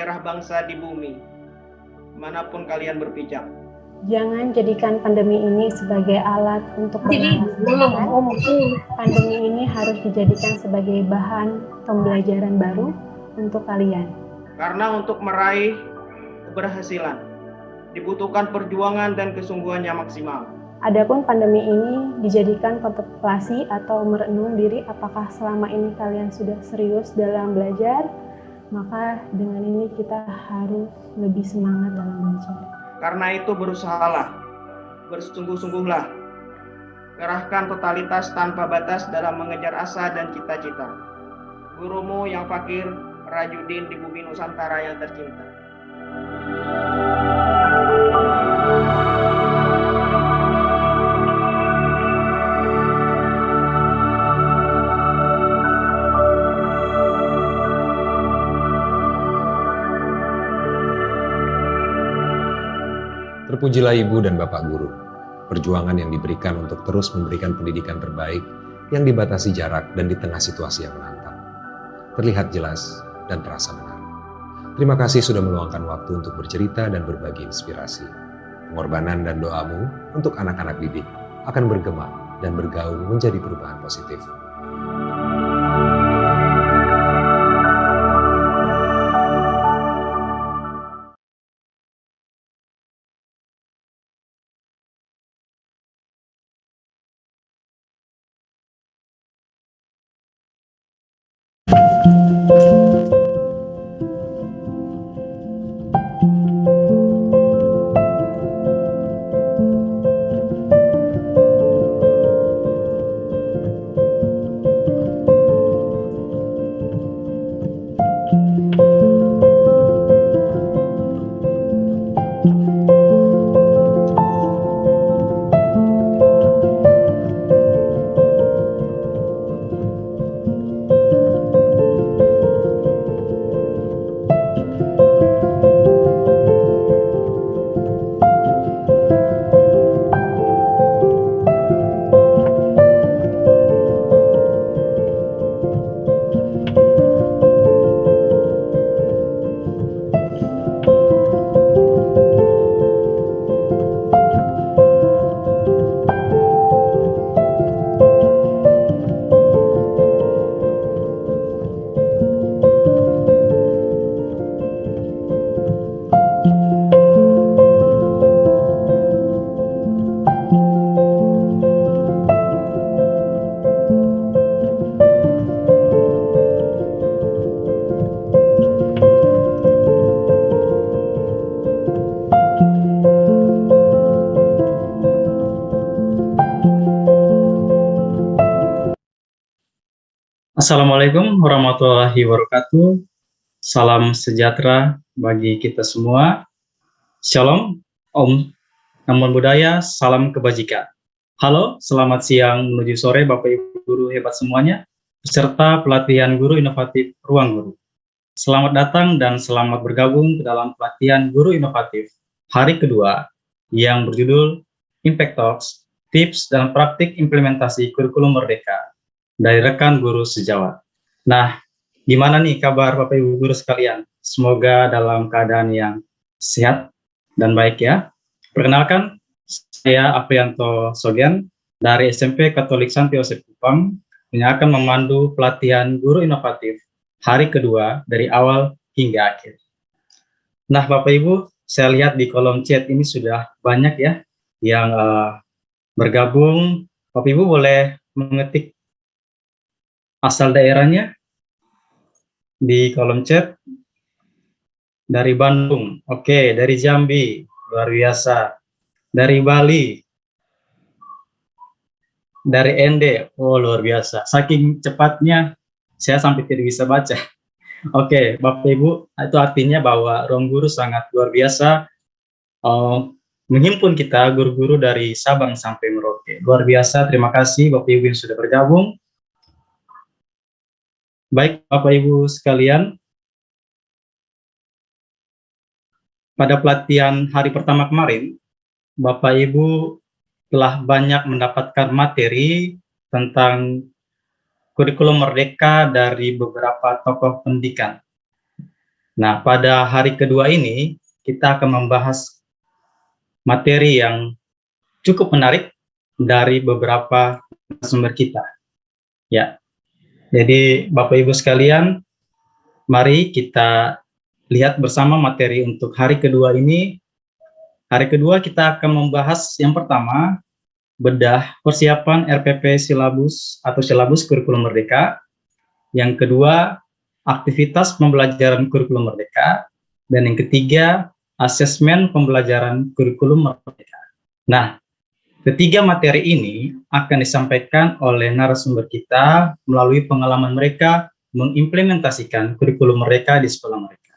sejarah bangsa di bumi, manapun kalian berpijak. Jangan jadikan pandemi ini sebagai alat untuk beralasan. Pandemi ini harus dijadikan sebagai bahan pembelajaran baru untuk kalian. Karena untuk meraih keberhasilan, dibutuhkan perjuangan dan kesungguhannya maksimal. Adapun pandemi ini dijadikan kontemplasi atau merenung diri apakah selama ini kalian sudah serius dalam belajar, maka dengan ini kita harus lebih semangat dalam belajar. Karena itu berusahalah, bersungguh-sungguhlah, kerahkan totalitas tanpa batas dalam mengejar asa dan cita-cita. Gurumu yang fakir, Rajudin di bumi Nusantara yang tercinta. Terpujilah Ibu dan Bapak Guru, perjuangan yang diberikan untuk terus memberikan pendidikan terbaik yang dibatasi jarak dan di tengah situasi yang menantang. Terlihat jelas dan terasa benar. Terima kasih sudah meluangkan waktu untuk bercerita dan berbagi inspirasi. Pengorbanan dan doamu untuk anak-anak didik akan bergema dan bergaung menjadi perubahan positif. Assalamualaikum warahmatullahi wabarakatuh. Salam sejahtera bagi kita semua. Shalom, Om, Namo Buddhaya, salam kebajikan. Halo, selamat siang menuju sore Bapak Ibu guru hebat semuanya, peserta pelatihan guru inovatif Ruang Guru. Selamat datang dan selamat bergabung ke dalam pelatihan guru inovatif hari kedua yang berjudul Impact Talks, Tips dan Praktik Implementasi Kurikulum Merdeka dari rekan guru sejawat. Nah, gimana nih kabar Bapak Ibu guru sekalian? Semoga dalam keadaan yang sehat dan baik ya. Perkenalkan, saya Aprianto Sogen dari SMP Katolik Santi Yosef Kupang yang akan memandu pelatihan guru inovatif hari kedua dari awal hingga akhir. Nah, Bapak Ibu, saya lihat di kolom chat ini sudah banyak ya yang bergabung. Bapak Ibu boleh mengetik asal daerahnya di kolom chat. Dari Bandung, oke, dari Jambi, luar biasa. Dari Bali, dari ND, oh luar biasa. Saking cepatnya saya sampai tidak bisa baca. Oke, Bapak Ibu, itu artinya bahwa Ruang Guru sangat luar biasa menghimpun kita guru-guru dari Sabang sampai Merauke. Luar biasa, terima kasih Bapak Ibu yang sudah bergabung. Baik Bapak Ibu sekalian, pada pelatihan hari pertama kemarin, Bapak Ibu telah banyak mendapatkan materi tentang kurikulum merdeka dari beberapa tokoh pendidikan. Nah, pada hari kedua ini kita akan membahas materi yang cukup menarik dari beberapa sumber kita. Ya, jadi Bapak Ibu sekalian, mari kita lihat bersama materi untuk hari kedua ini. Hari kedua kita akan membahas yang pertama, bedah persiapan RPP silabus atau silabus kurikulum merdeka. Yang kedua, aktivitas pembelajaran kurikulum merdeka. Dan yang ketiga, asesmen pembelajaran kurikulum merdeka. Nah, ketiga materi ini akan disampaikan oleh narasumber kita melalui pengalaman mereka mengimplementasikan kurikulum mereka di sekolah mereka.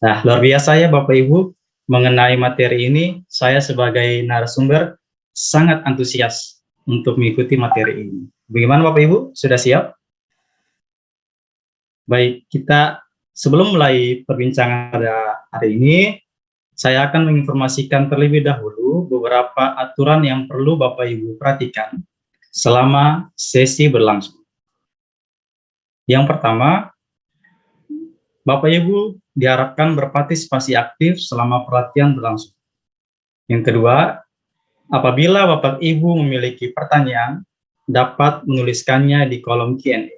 Nah, luar biasa ya Bapak Ibu, mengenai materi ini, saya sebagai narasumber sangat antusias untuk mengikuti materi ini. Bagaimana Bapak Ibu, sudah siap? Baik, kita sebelum mulai perbincangan pada hari ini, saya akan menginformasikan terlebih dahulu beberapa aturan yang perlu Bapak Ibu perhatikan selama sesi berlangsung. Yang pertama, Bapak Ibu diharapkan berpartisipasi aktif selama pelatihan berlangsung. Yang kedua, apabila Bapak Ibu memiliki pertanyaan, dapat menuliskannya di kolom Q&A.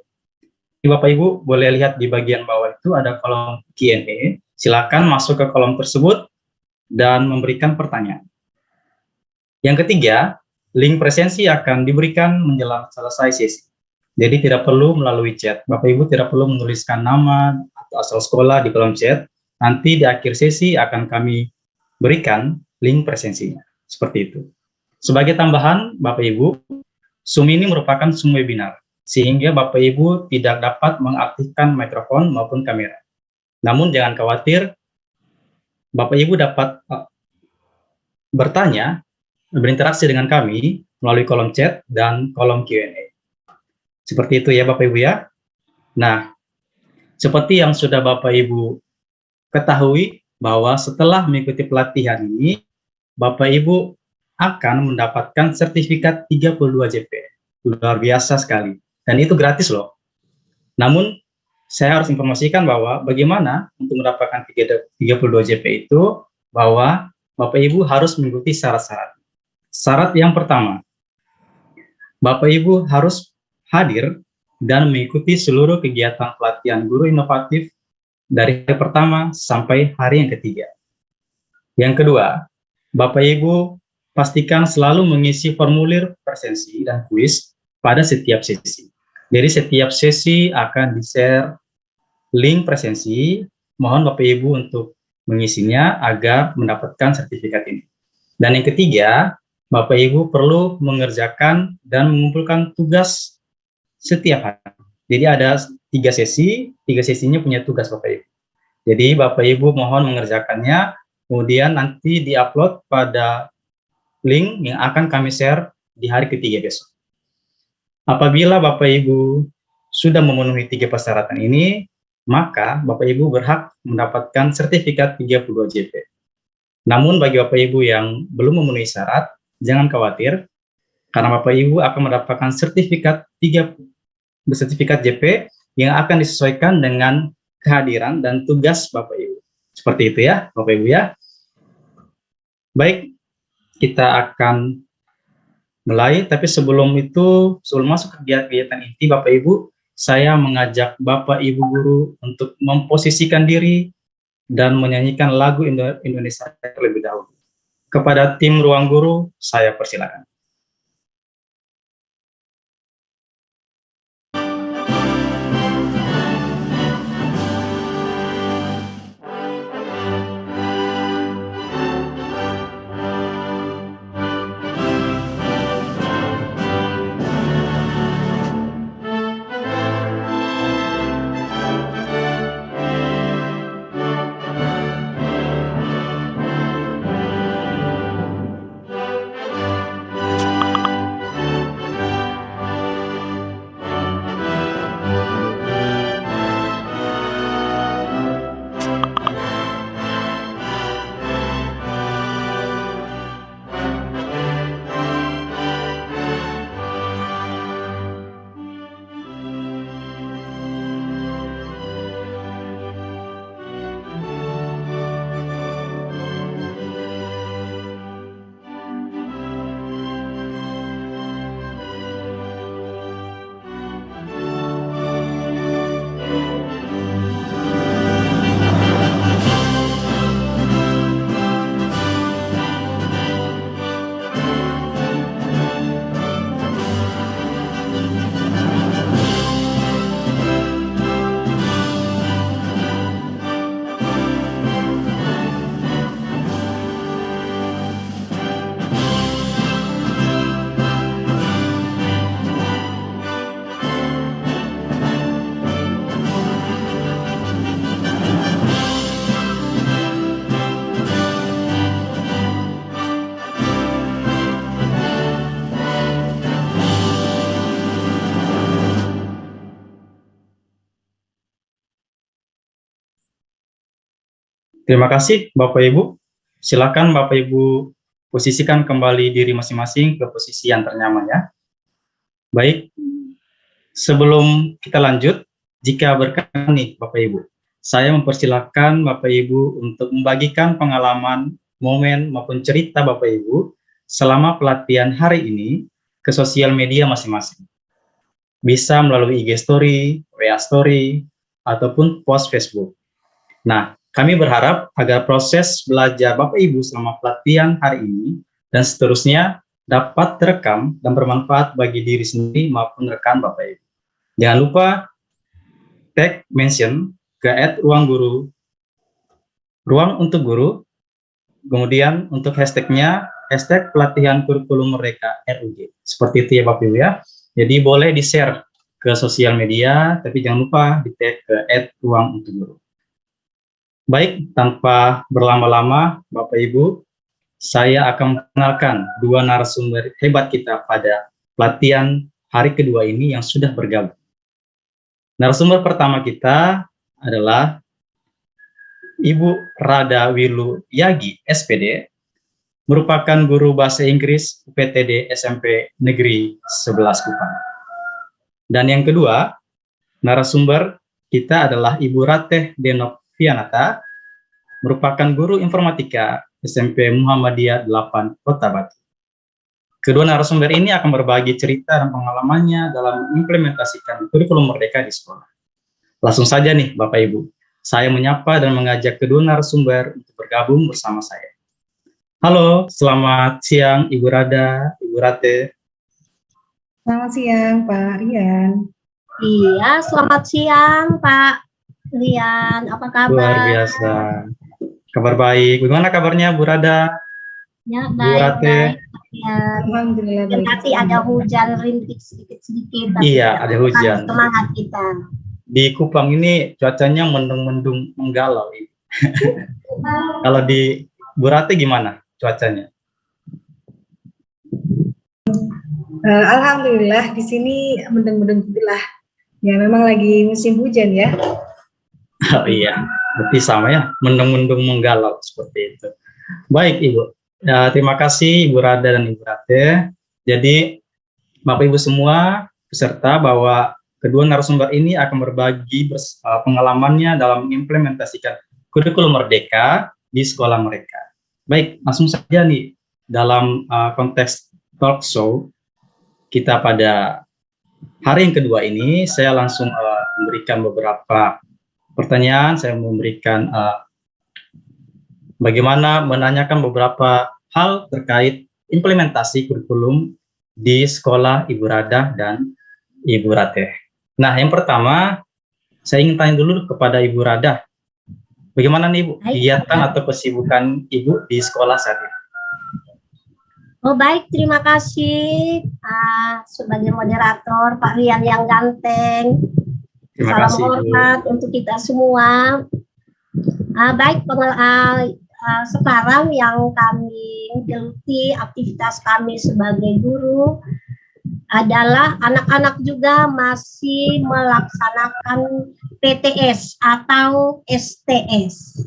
Bapak Ibu boleh lihat di bagian bawah itu ada kolom Q&A. Silakan masuk ke kolom tersebut dan memberikan pertanyaan. Yang ketiga, link presensi akan diberikan menjelang selesai sesi. Jadi tidak perlu melalui chat. Bapak Ibu tidak perlu menuliskan nama atau asal sekolah di kolom chat. Nanti di akhir sesi akan kami berikan link presensinya. Seperti itu. Sebagai tambahan, Bapak Ibu, Zoom ini merupakan Zoom webinar, sehingga Bapak Ibu tidak dapat mengaktifkan mikrofon maupun kamera. Namun jangan khawatir, Bapak Ibu dapat bertanya, berinteraksi dengan kami melalui kolom chat dan kolom Q&A. Seperti itu ya Bapak Ibu ya. Nah, seperti yang sudah Bapak Ibu ketahui bahwa setelah mengikuti pelatihan ini, Bapak Ibu akan mendapatkan sertifikat 32 JP. Luar biasa sekali. Dan itu gratis loh. Namun, saya harus informasikan bahwa bagaimana untuk mendapatkan 32 JP itu, bahwa Bapak Ibu harus mengikuti syarat-syarat. Syarat yang pertama, Bapak Ibu harus hadir dan mengikuti seluruh kegiatan pelatihan guru inovatif dari hari pertama sampai hari yang ketiga. Yang kedua, Bapak Ibu pastikan selalu mengisi formulir presensi dan kuis pada setiap sesi. Jadi setiap sesi akan di-share link presensi, mohon Bapak Ibu untuk mengisinya agar mendapatkan sertifikat ini. Dan yang ketiga, Bapak Ibu perlu mengerjakan dan mengumpulkan tugas setiap hari. Jadi ada 3 sesi, 3 sesinya punya tugas Bapak Ibu. Jadi Bapak Ibu mohon mengerjakannya, kemudian nanti di-upload pada link yang akan kami share di hari ketiga besok. Apabila Bapak Ibu sudah memenuhi 3 persyaratan ini, maka Bapak Ibu berhak mendapatkan sertifikat 32 JP. Namun bagi Bapak Ibu yang belum memenuhi syarat, jangan khawatir, karena Bapak Ibu akan mendapatkan sertifikat JP yang akan disesuaikan dengan kehadiran dan tugas Bapak Ibu. Seperti itu ya, Bapak Ibu ya. Baik, kita akan mulai, tapi sebelum masuk ke kegiatan inti Bapak Ibu, saya mengajak Bapak Ibu guru untuk memposisikan diri dan menyanyikan lagu Indonesia terlebih dahulu. Kepada tim Ruang Guru, saya persilakan. Terima kasih Bapak Ibu. Silakan Bapak Ibu posisikan kembali diri masing-masing ke posisi yang ternyaman ya. Baik, sebelum kita lanjut, jika berkenan nih Bapak Ibu, saya mempersilahkan Bapak Ibu untuk membagikan pengalaman, momen maupun cerita Bapak Ibu selama pelatihan hari ini ke sosial media masing-masing. Bisa melalui IG Story, WA Story, ataupun post Facebook. Nah, kami berharap agar proses belajar Bapak Ibu selama pelatihan hari ini dan seterusnya dapat terekam dan bermanfaat bagi diri sendiri maupun rekan Bapak Ibu. Jangan lupa tag mention ke @ruangguru, ruang untuk guru, kemudian untuk hashtagnya hashtag pelatihan kurikulum merdeka RUG. Seperti itu ya Bapak Ibu ya. Jadi boleh di-share ke sosial media, tapi jangan lupa di-tag ke @ruang untuk guru. Baik, tanpa berlama-lama, Bapak Ibu, saya akan mengenalkan dua narasumber hebat kita pada pelatihan hari kedua ini yang sudah bergabung. Narasumber pertama kita adalah Ibu Rada Wilu Yagi, SPD, merupakan guru bahasa Inggris UPTD SMP Negeri 11 Kupang. Dan yang kedua, narasumber kita adalah Ibu Rateh Denok Fianata, merupakan guru informatika SMP Muhammadiyah 8 Kota Batu. Kedua narasumber ini akan berbagi cerita dan pengalamannya dalam mengimplementasikan kurikulum merdeka di sekolah. Langsung saja nih Bapak Ibu, saya menyapa dan mengajak kedua narasumber untuk bergabung bersama saya. Halo, selamat siang Ibu Rada, Ibu Rate. Selamat siang Pak Rian. Iya, selamat siang Pak Rian, apa kabar? Luar biasa. Kabar baik. Bagaimana kabarnya Bu Rada? Ya, Bu baik, Rate? baik. Ya. Alhamdulillah. Dan nanti ada hujan rintik sedikit-sedikit. Iya, ada hujan. Semangat kita. Di Kupang ini cuacanya mendung-mendung menggalau. Kalau di Bu Rate gimana cuacanya? Alhamdulillah di sini mendung-mendung gitulah. Ya memang lagi musim hujan ya. Oh iya, berarti sama ya, mendung-mendung menggalau seperti itu. Baik Ibu, ya, terima kasih Ibu Rada dan Ibu Rate. Jadi Bapak Ibu semua peserta bahwa kedua narasumber ini akan berbagi pengalamannya dalam mengimplementasikan kurikulum merdeka di sekolah mereka. Baik, langsung saja nih dalam konteks talk show kita pada hari yang kedua ini, saya langsung memberikan beberapa pertanyaan. Saya memberikan bagaimana menanyakan beberapa hal terkait implementasi kurikulum di sekolah Ibu Rada dan Ibu Rate. Nah, yang pertama, saya ingin tanya dulu kepada Ibu Rada. Bagaimana nih Ibu, kegiatan atau kesibukan Ibu di sekolah saat ini? Oh baik, terima kasih sebagai moderator Pak Rian yang ganteng. Terima kasih, Salam hormat untuk kita semua. Baik, sekarang yang kami geluti aktivitas kami sebagai guru adalah anak-anak juga masih melaksanakan PTS atau STS.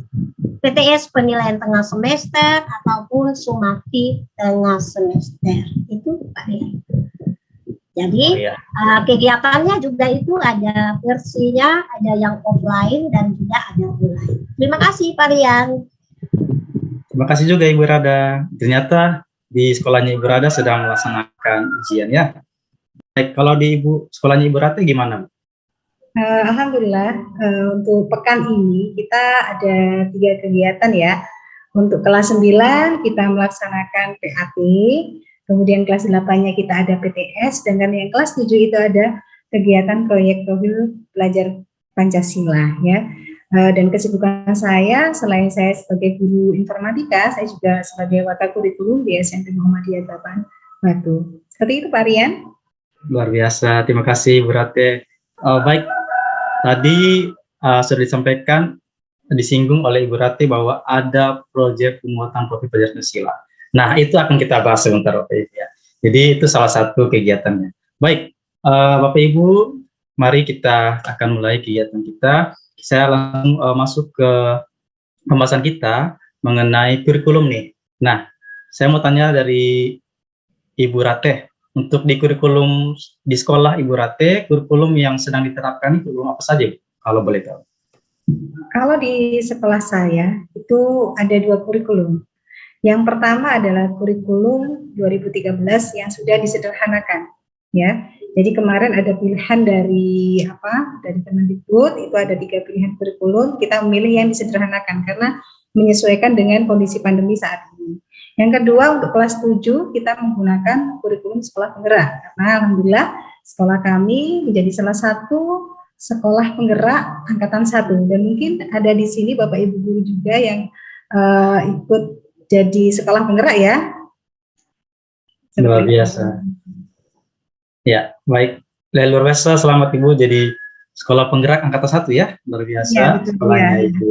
PTS penilaian tengah semester ataupun Sumaki tengah semester. Itu Pak Rian. Jadi kegiatannya juga itu ada versinya, ada yang offline dan juga ada online. Terima kasih Pak Rian. Terima kasih juga Ibu Rada. Ternyata di sekolahnya Ibu Rada sedang melaksanakan ujian ya. Baik, kalau di sekolahnya Ibu Rada gimana? Alhamdulillah untuk pekan ini kita ada 3 kegiatan ya. Untuk kelas 9 kita melaksanakan PAT, kemudian kelas 8-nya kita ada PTS, dan yang kelas 7 itu ada kegiatan proyek profil pelajar Pancasila ya. Dan kesibukan saya, selain saya sebagai guru informatika, saya juga sebagai wakil kurikulum di SMP Muhammadiyah 8 Batu. Seperti itu Pak Rian. Luar biasa, terima kasih Bu Rate. Baik, tadi sudah disampaikan, disinggung oleh Ibu Rate bahwa ada proyek penguatan profil pelajar Pancasila. Nah, itu akan kita bahas sebentar Bapak Ibu ya. Jadi itu salah satu kegiatannya. Baik, Bapak Ibu, mari kita akan mulai kegiatan kita. Saya langsung masuk ke pembahasan kita mengenai kurikulum nih. Nah, saya mau tanya dari Ibu Rateh, untuk di kurikulum di sekolah Ibu Rateh, kurikulum yang sedang diterapkan itu kurikulum apa saja, kalau boleh tahu? Kalau di sekolah saya itu ada 2 kurikulum. Yang pertama adalah kurikulum 2013 yang sudah disederhanakan, ya. Jadi kemarin ada pilihan dari Kemendikbud, itu ada 3 pilihan kurikulum. Kita memilih yang disederhanakan karena menyesuaikan dengan kondisi pandemi saat ini. Yang kedua, untuk kelas 7 kita menggunakan kurikulum sekolah penggerak karena alhamdulillah sekolah kami menjadi salah satu sekolah penggerak angkatan 1, dan mungkin ada di sini Bapak Ibu guru juga yang ikut jadi sekolah penggerak ya. Luar biasa. Ya, baik. Luar biasa, selamat Ibu jadi sekolah penggerak angkatan 1 ya. Luar biasa ya, sekolahnya ya. Ibu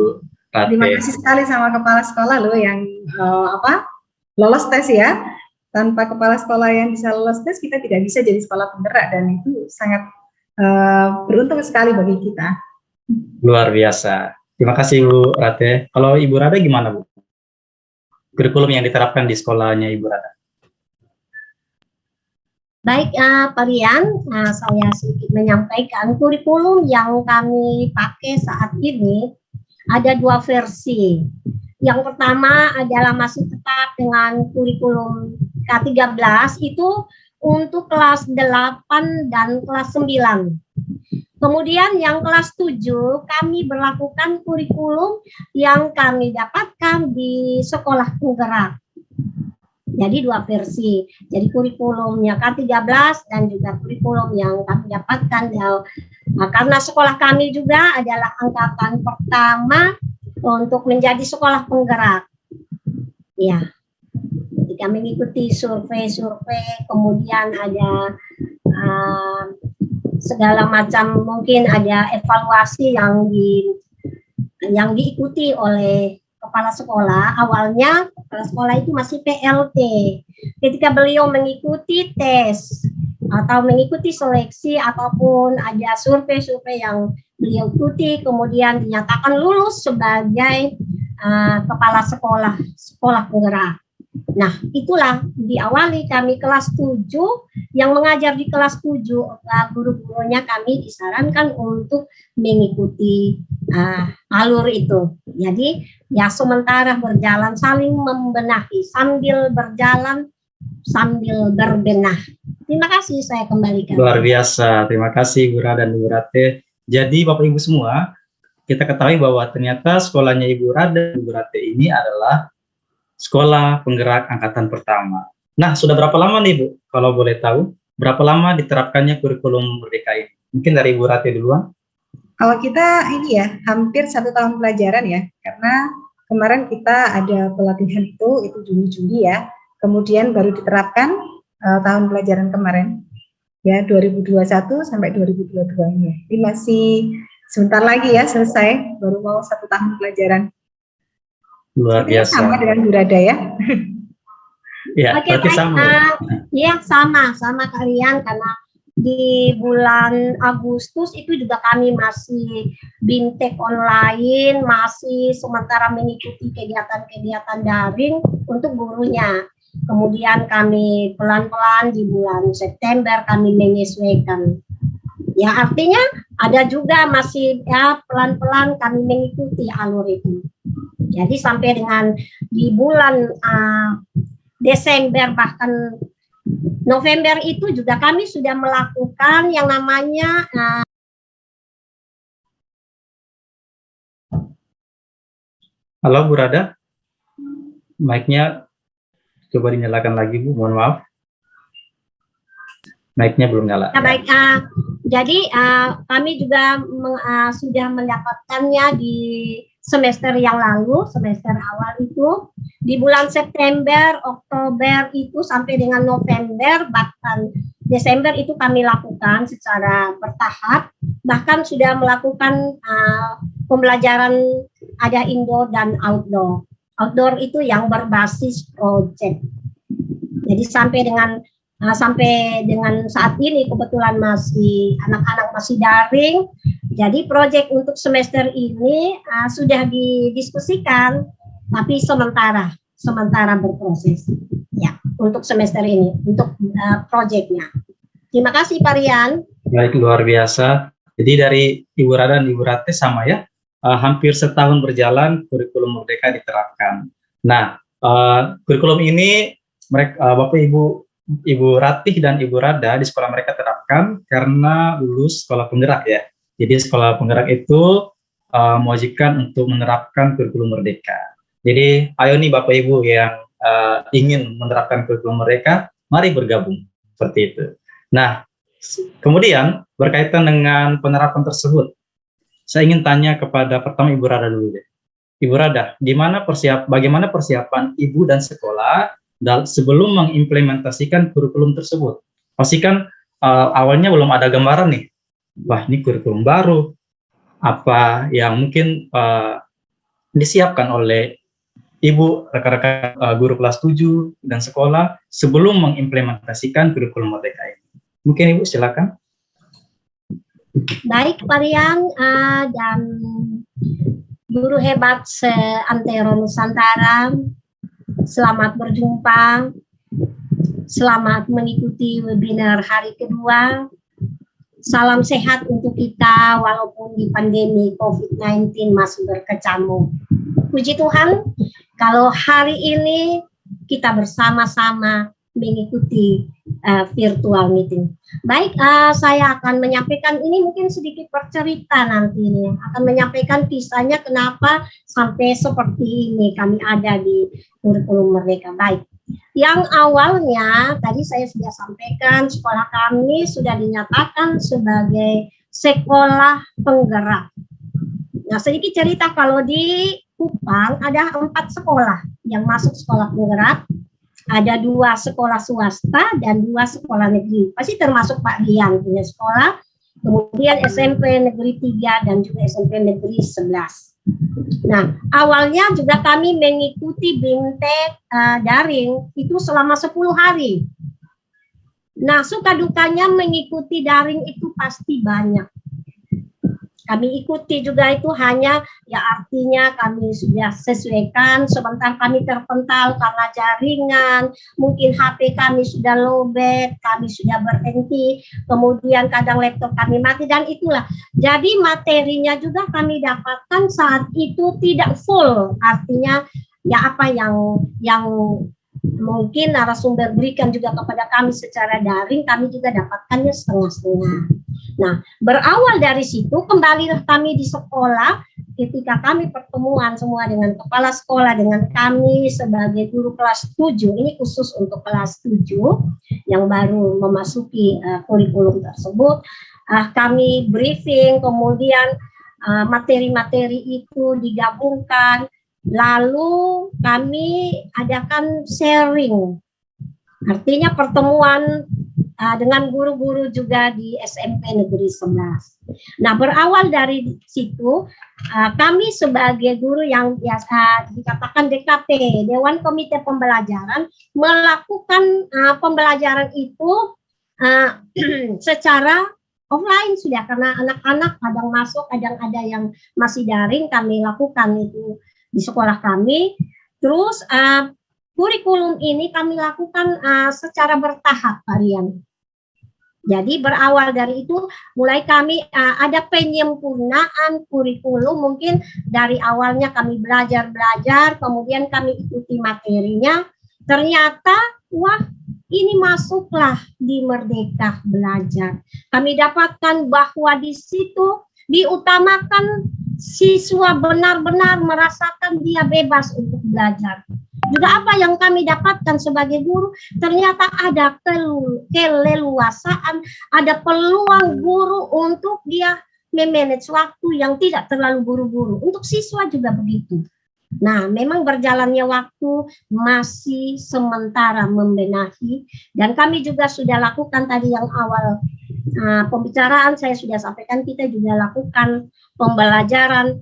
Rateh. Terima kasih sekali sama kepala sekolah loh yang lolos tes ya. Tanpa kepala sekolah yang bisa lolos tes, kita tidak bisa jadi sekolah penggerak, dan itu sangat beruntung sekali bagi kita. Luar biasa. Terima kasih Ibu Rateh. Kalau Ibu Rateh gimana Bu? Kurikulum yang diterapkan di sekolahnya Ibu Rateh. Baik Pak Rian, saya sedikit menyampaikan kurikulum yang kami pakai saat ini ada 2 versi. Yang pertama adalah masih tetap dengan kurikulum K13 itu untuk kelas 8 dan kelas 9. Kemudian yang kelas 7 kami berlakukan kurikulum yang kami dapatkan di sekolah penggerak. Jadi 2 versi. Jadi kurikulumnya K13 dan juga kurikulum yang kami dapatkan. Karena sekolah kami juga adalah angkatan pertama untuk menjadi sekolah penggerak. Ya. Jadi kami mengikuti survei-survei, kemudian ada segala macam, mungkin ada evaluasi yang diikuti oleh kepala sekolah. Awalnya kepala sekolah itu masih PLT. Ketika beliau mengikuti tes atau mengikuti seleksi ataupun ada survei-survei yang beliau ikuti, kemudian dinyatakan lulus sebagai kepala sekolah penggerak. Nah, itulah diawali kami kelas 7, yang mengajar di kelas 7, guru-gurunya kami disarankan untuk mengikuti alur itu. Jadi, ya sementara berjalan saling membenahi, sambil berjalan, sambil berbenah. Terima kasih, saya kembalikan. Luar biasa, terima kasih Bu Ra dan Bu Rateh. Jadi Bapak Ibu semua, kita ketahui bahwa ternyata sekolahnya Ibu Ra dan Bu Rateh ini adalah sekolah penggerak angkatan pertama. Nah, sudah berapa lama nih Bu? Kalau boleh tahu, berapa lama diterapkannya kurikulum Merdeka ini? Mungkin dari Ibu Rateh duluan. Kalau kita ini ya, hampir 1 tahun pelajaran ya, karena kemarin kita ada pelatihan itu Juni-Juli ya, kemudian baru diterapkan tahun pelajaran kemarin, ya 2021 sampai 2022 ini. Ini masih sebentar lagi ya selesai, baru mau 1 tahun pelajaran. Luar biasa. Sama dengan Bu Rada ya. Ya, Oke, berarti sama. Iya, sama kalian, karena di bulan Agustus itu juga kami masih BIMTEK online, masih sementara mengikuti kegiatan-kegiatan daring untuk gurunya. Kemudian kami pelan-pelan di bulan September kami menyesuaikan. Ya, artinya ada juga masih ya pelan-pelan kami mengikuti alur itu. Jadi sampai dengan di bulan Desember bahkan November itu juga kami sudah melakukan yang namanya Halo Bu Rada, mic-nya coba dinyalakan lagi Bu, mohon maaf. Mic-nya belum nyala. Ya, baik, jadi kami juga sudah mendapatkannya di semester yang lalu, semester awal itu, di bulan September, Oktober itu sampai dengan November, bahkan Desember itu kami lakukan secara bertahap, bahkan sudah melakukan pembelajaran ada indoor dan outdoor. Outdoor itu yang berbasis project. Jadi sampai dengan saat ini kebetulan masih anak-anak masih daring, Jadi proyek untuk semester ini sudah didiskusikan, tapi sementara berproses. Ya, untuk semester ini, untuk proyeknya. Terima kasih Pak Rian. Baik, luar biasa. Jadi dari Ibu Rada dan Ibu Ratih sama ya, hampir setahun berjalan kurikulum Merdeka diterapkan. Nah, kurikulum ini mereka, Bapak Ibu Ratih dan Ibu Rada di sekolah mereka terapkan karena lulus sekolah penggerak ya. Jadi sekolah penggerak itu mewajibkan untuk menerapkan kurikulum Merdeka. Jadi ayo nih Bapak Ibu yang ingin menerapkan kurikulum Merdeka, mari bergabung seperti itu. Nah, kemudian berkaitan dengan penerapan tersebut, saya ingin tanya kepada pertama Ibu Rada dulu deh. Ibu Rada, bagaimana persiapan Ibu dan sekolah sebelum mengimplementasikan kurikulum tersebut? Pastikan awalnya belum ada gambaran nih. Wah, ini kurikulum baru. Apa yang mungkin disiapkan oleh Ibu, rekan-rekan guru kelas 7 dan sekolah sebelum mengimplementasikan kurikulum Merdeka ini? Mungkin Ibu silakan. Baik Pak Rian dan guru hebat seantero Nusantara, selamat berjumpa, selamat mengikuti webinar hari kedua. Salam sehat untuk kita walaupun di pandemi COVID-19 masih berkecamuk. Puji Tuhan, kalau hari ini kita bersama-sama mengikuti virtual meeting. Baik, saya akan menyampaikan ini mungkin sedikit bercerita nanti ini. Akan menyampaikan kisahnya kenapa sampai seperti ini kami ada di kurikulum Merdeka. Baik. Yang awalnya tadi saya sudah sampaikan sekolah kami sudah dinyatakan sebagai sekolah penggerak. Nah, sedikit cerita kalau di Kupang ada 4 sekolah yang masuk sekolah penggerak. Ada 2 sekolah swasta dan 2 sekolah negeri. Pasti termasuk Pak Rian punya sekolah. Kemudian SMP Negeri 3 dan juga SMP Negeri 11. Nah, awalnya juga kami mengikuti BIMTEK daring itu selama 10 hari. Nah, suka dukanya mengikuti daring itu pasti banyak. Kami ikuti juga itu hanya ya artinya kami sudah sesuaikan, sebentar kami terpental karena jaringan, mungkin HP kami sudah lowbat, kami sudah berhenti, kemudian kadang laptop kami mati dan itulah. Jadi materinya juga kami dapatkan saat itu tidak full, artinya ya apa yang mungkin narasumber berikan juga kepada kami secara daring, kami juga dapatkannya setengah-setengah. Nah, berawal dari situ, kembalilah kami di sekolah ketika kami pertemuan semua dengan kepala sekolah, dengan kami sebagai guru kelas 7, ini khusus untuk kelas 7 yang baru memasuki kurikulum tersebut, kami briefing, kemudian materi-materi itu digabungkan, lalu kami adakan sharing, artinya pertemuan dengan guru-guru juga di SMP Negeri 11. Nah, berawal dari situ, kami sebagai guru yang biasa dikatakan DKP, Dewan Komite Pembelajaran, melakukan pembelajaran itu secara offline sudah, karena anak-anak kadang masuk, kadang ada yang masih daring, kami lakukan itu di sekolah kami. Terus kurikulum ini kami lakukan secara bertahap, Pak Rian. Jadi berawal dari itu mulai kami ada penyempurnaan kurikulum, mungkin dari awalnya kami belajar, kemudian kami ikuti materinya, ternyata wah ini masuklah di Merdeka Belajar. Kami dapatkan bahwa di situ diutamakan siswa benar-benar merasakan dia bebas untuk belajar. Juga apa yang kami dapatkan sebagai guru, ternyata ada keleluasaan, ada peluang guru untuk dia memanage waktu yang tidak terlalu buru-buru. Untuk siswa juga begitu. Nah, memang berjalannya waktu masih sementara membenahi, dan kami juga sudah lakukan tadi yang awal pembicaraan saya sudah sampaikan, kita juga lakukan pembelajaran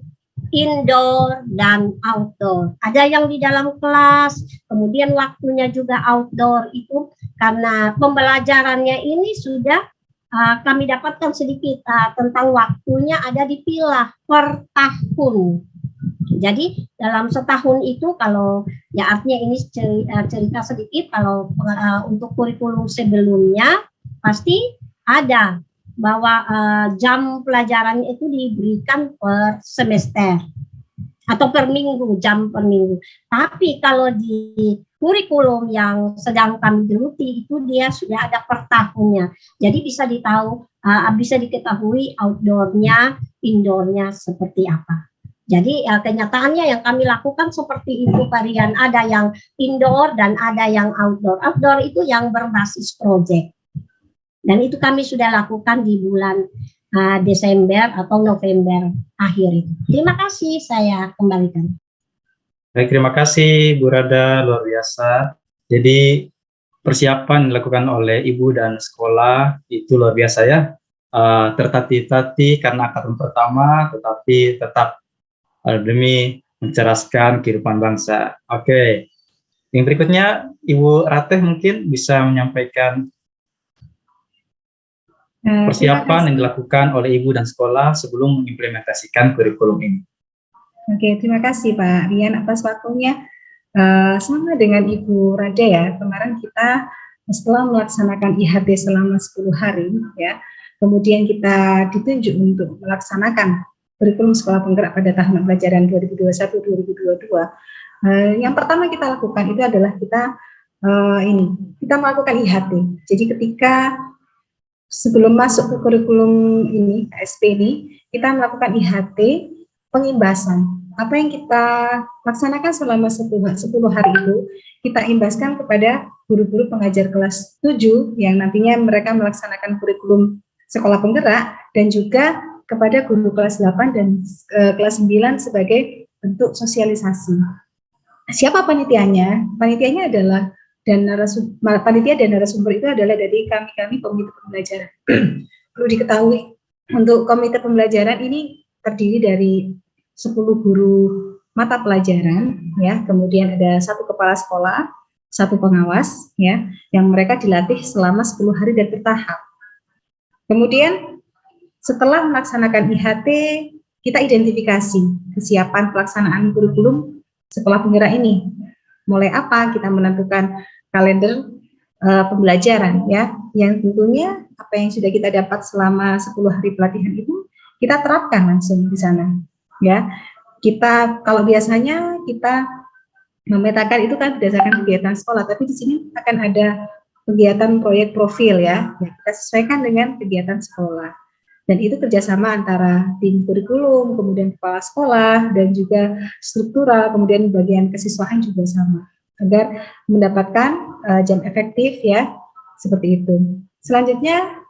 indoor dan outdoor. Ada yang di dalam kelas, kemudian waktunya juga outdoor itu karena pembelajarannya ini sudah kami dapatkan sedikit tentang waktunya ada dipilah per tahun. Jadi dalam setahun itu kalau ya artinya ini cerita sedikit, kalau untuk kurikulum sebelumnya pasti ada bahwa jam pelajaran itu diberikan per semester atau per minggu, jam per minggu. Tapi kalau di kurikulum yang sedang kami geluti itu dia sudah ada per tahunnya. Jadi bisa diketahui outdoornya, indoornya seperti apa. Jadi kenyataannya yang kami lakukan seperti itu, varian ada yang indoor dan ada yang outdoor. Outdoor itu yang berbasis proyek. Dan itu kami sudah lakukan di bulan Desember atau November akhir itu. Terima kasih, saya kembalikan. Baik, terima kasih Bu Rada, luar biasa. Jadi persiapan dilakukan oleh Ibu dan sekolah itu luar biasa ya. Tertatih-tatih karena angkatan pertama, tetapi tetap demi mencerdaskan kehidupan bangsa. Oke, yang berikutnya Ibu Ratih mungkin bisa menyampaikan persiapan yang dilakukan oleh Ibu dan sekolah sebelum mengimplementasikan kurikulum ini. Oke, terima kasih Pak Rian atas waktunya. Sama dengan Ibu Rada ya, kemarin kita setelah melaksanakan IHT selama 10 hari ya, kemudian kita ditunjuk untuk melaksanakan kurikulum sekolah penggerak pada tahun pelajaran 2021-2022. Yang pertama kita lakukan itu adalah kita melakukan IHT. Jadi ketika sebelum masuk ke kurikulum ini, KSP ini, kita melakukan IHT, pengimbasan. Apa yang kita laksanakan selama 10 hari itu, kita imbaskan kepada guru-guru pengajar kelas 7 yang nantinya mereka melaksanakan kurikulum sekolah penggerak, dan juga kepada guru kelas 8 dan kelas 9 sebagai bentuk sosialisasi. Siapa panitianya? Panitianya adalah panitia dan narasumber itu adalah dari kami komite pembelajaran. Perlu diketahui untuk komite pembelajaran ini terdiri dari 10 guru mata pelajaran ya, kemudian ada 1 kepala sekolah, 1 pengawas ya, yang mereka dilatih selama 10 hari dan bertahap. Kemudian setelah melaksanakan IHT, kita identifikasi kesiapan pelaksanaan kurikulum sekolah penggerak ini. Mulai apa? Kita menentukan kalender pembelajaran ya, yang tentunya apa yang sudah kita dapat selama 10 hari pelatihan itu kita terapkan langsung di sana ya. Kita kalau biasanya kita memetakan itu kan berdasarkan kegiatan sekolah, tapi di sini akan ada kegiatan proyek profil ya, kita sesuaikan dengan kegiatan sekolah. Dan itu kerjasama antara tim kurikulum, kemudian kepala sekolah, dan juga struktural, kemudian bagian kesiswaan juga sama, agar mendapatkan jam efektif ya, seperti itu. Selanjutnya,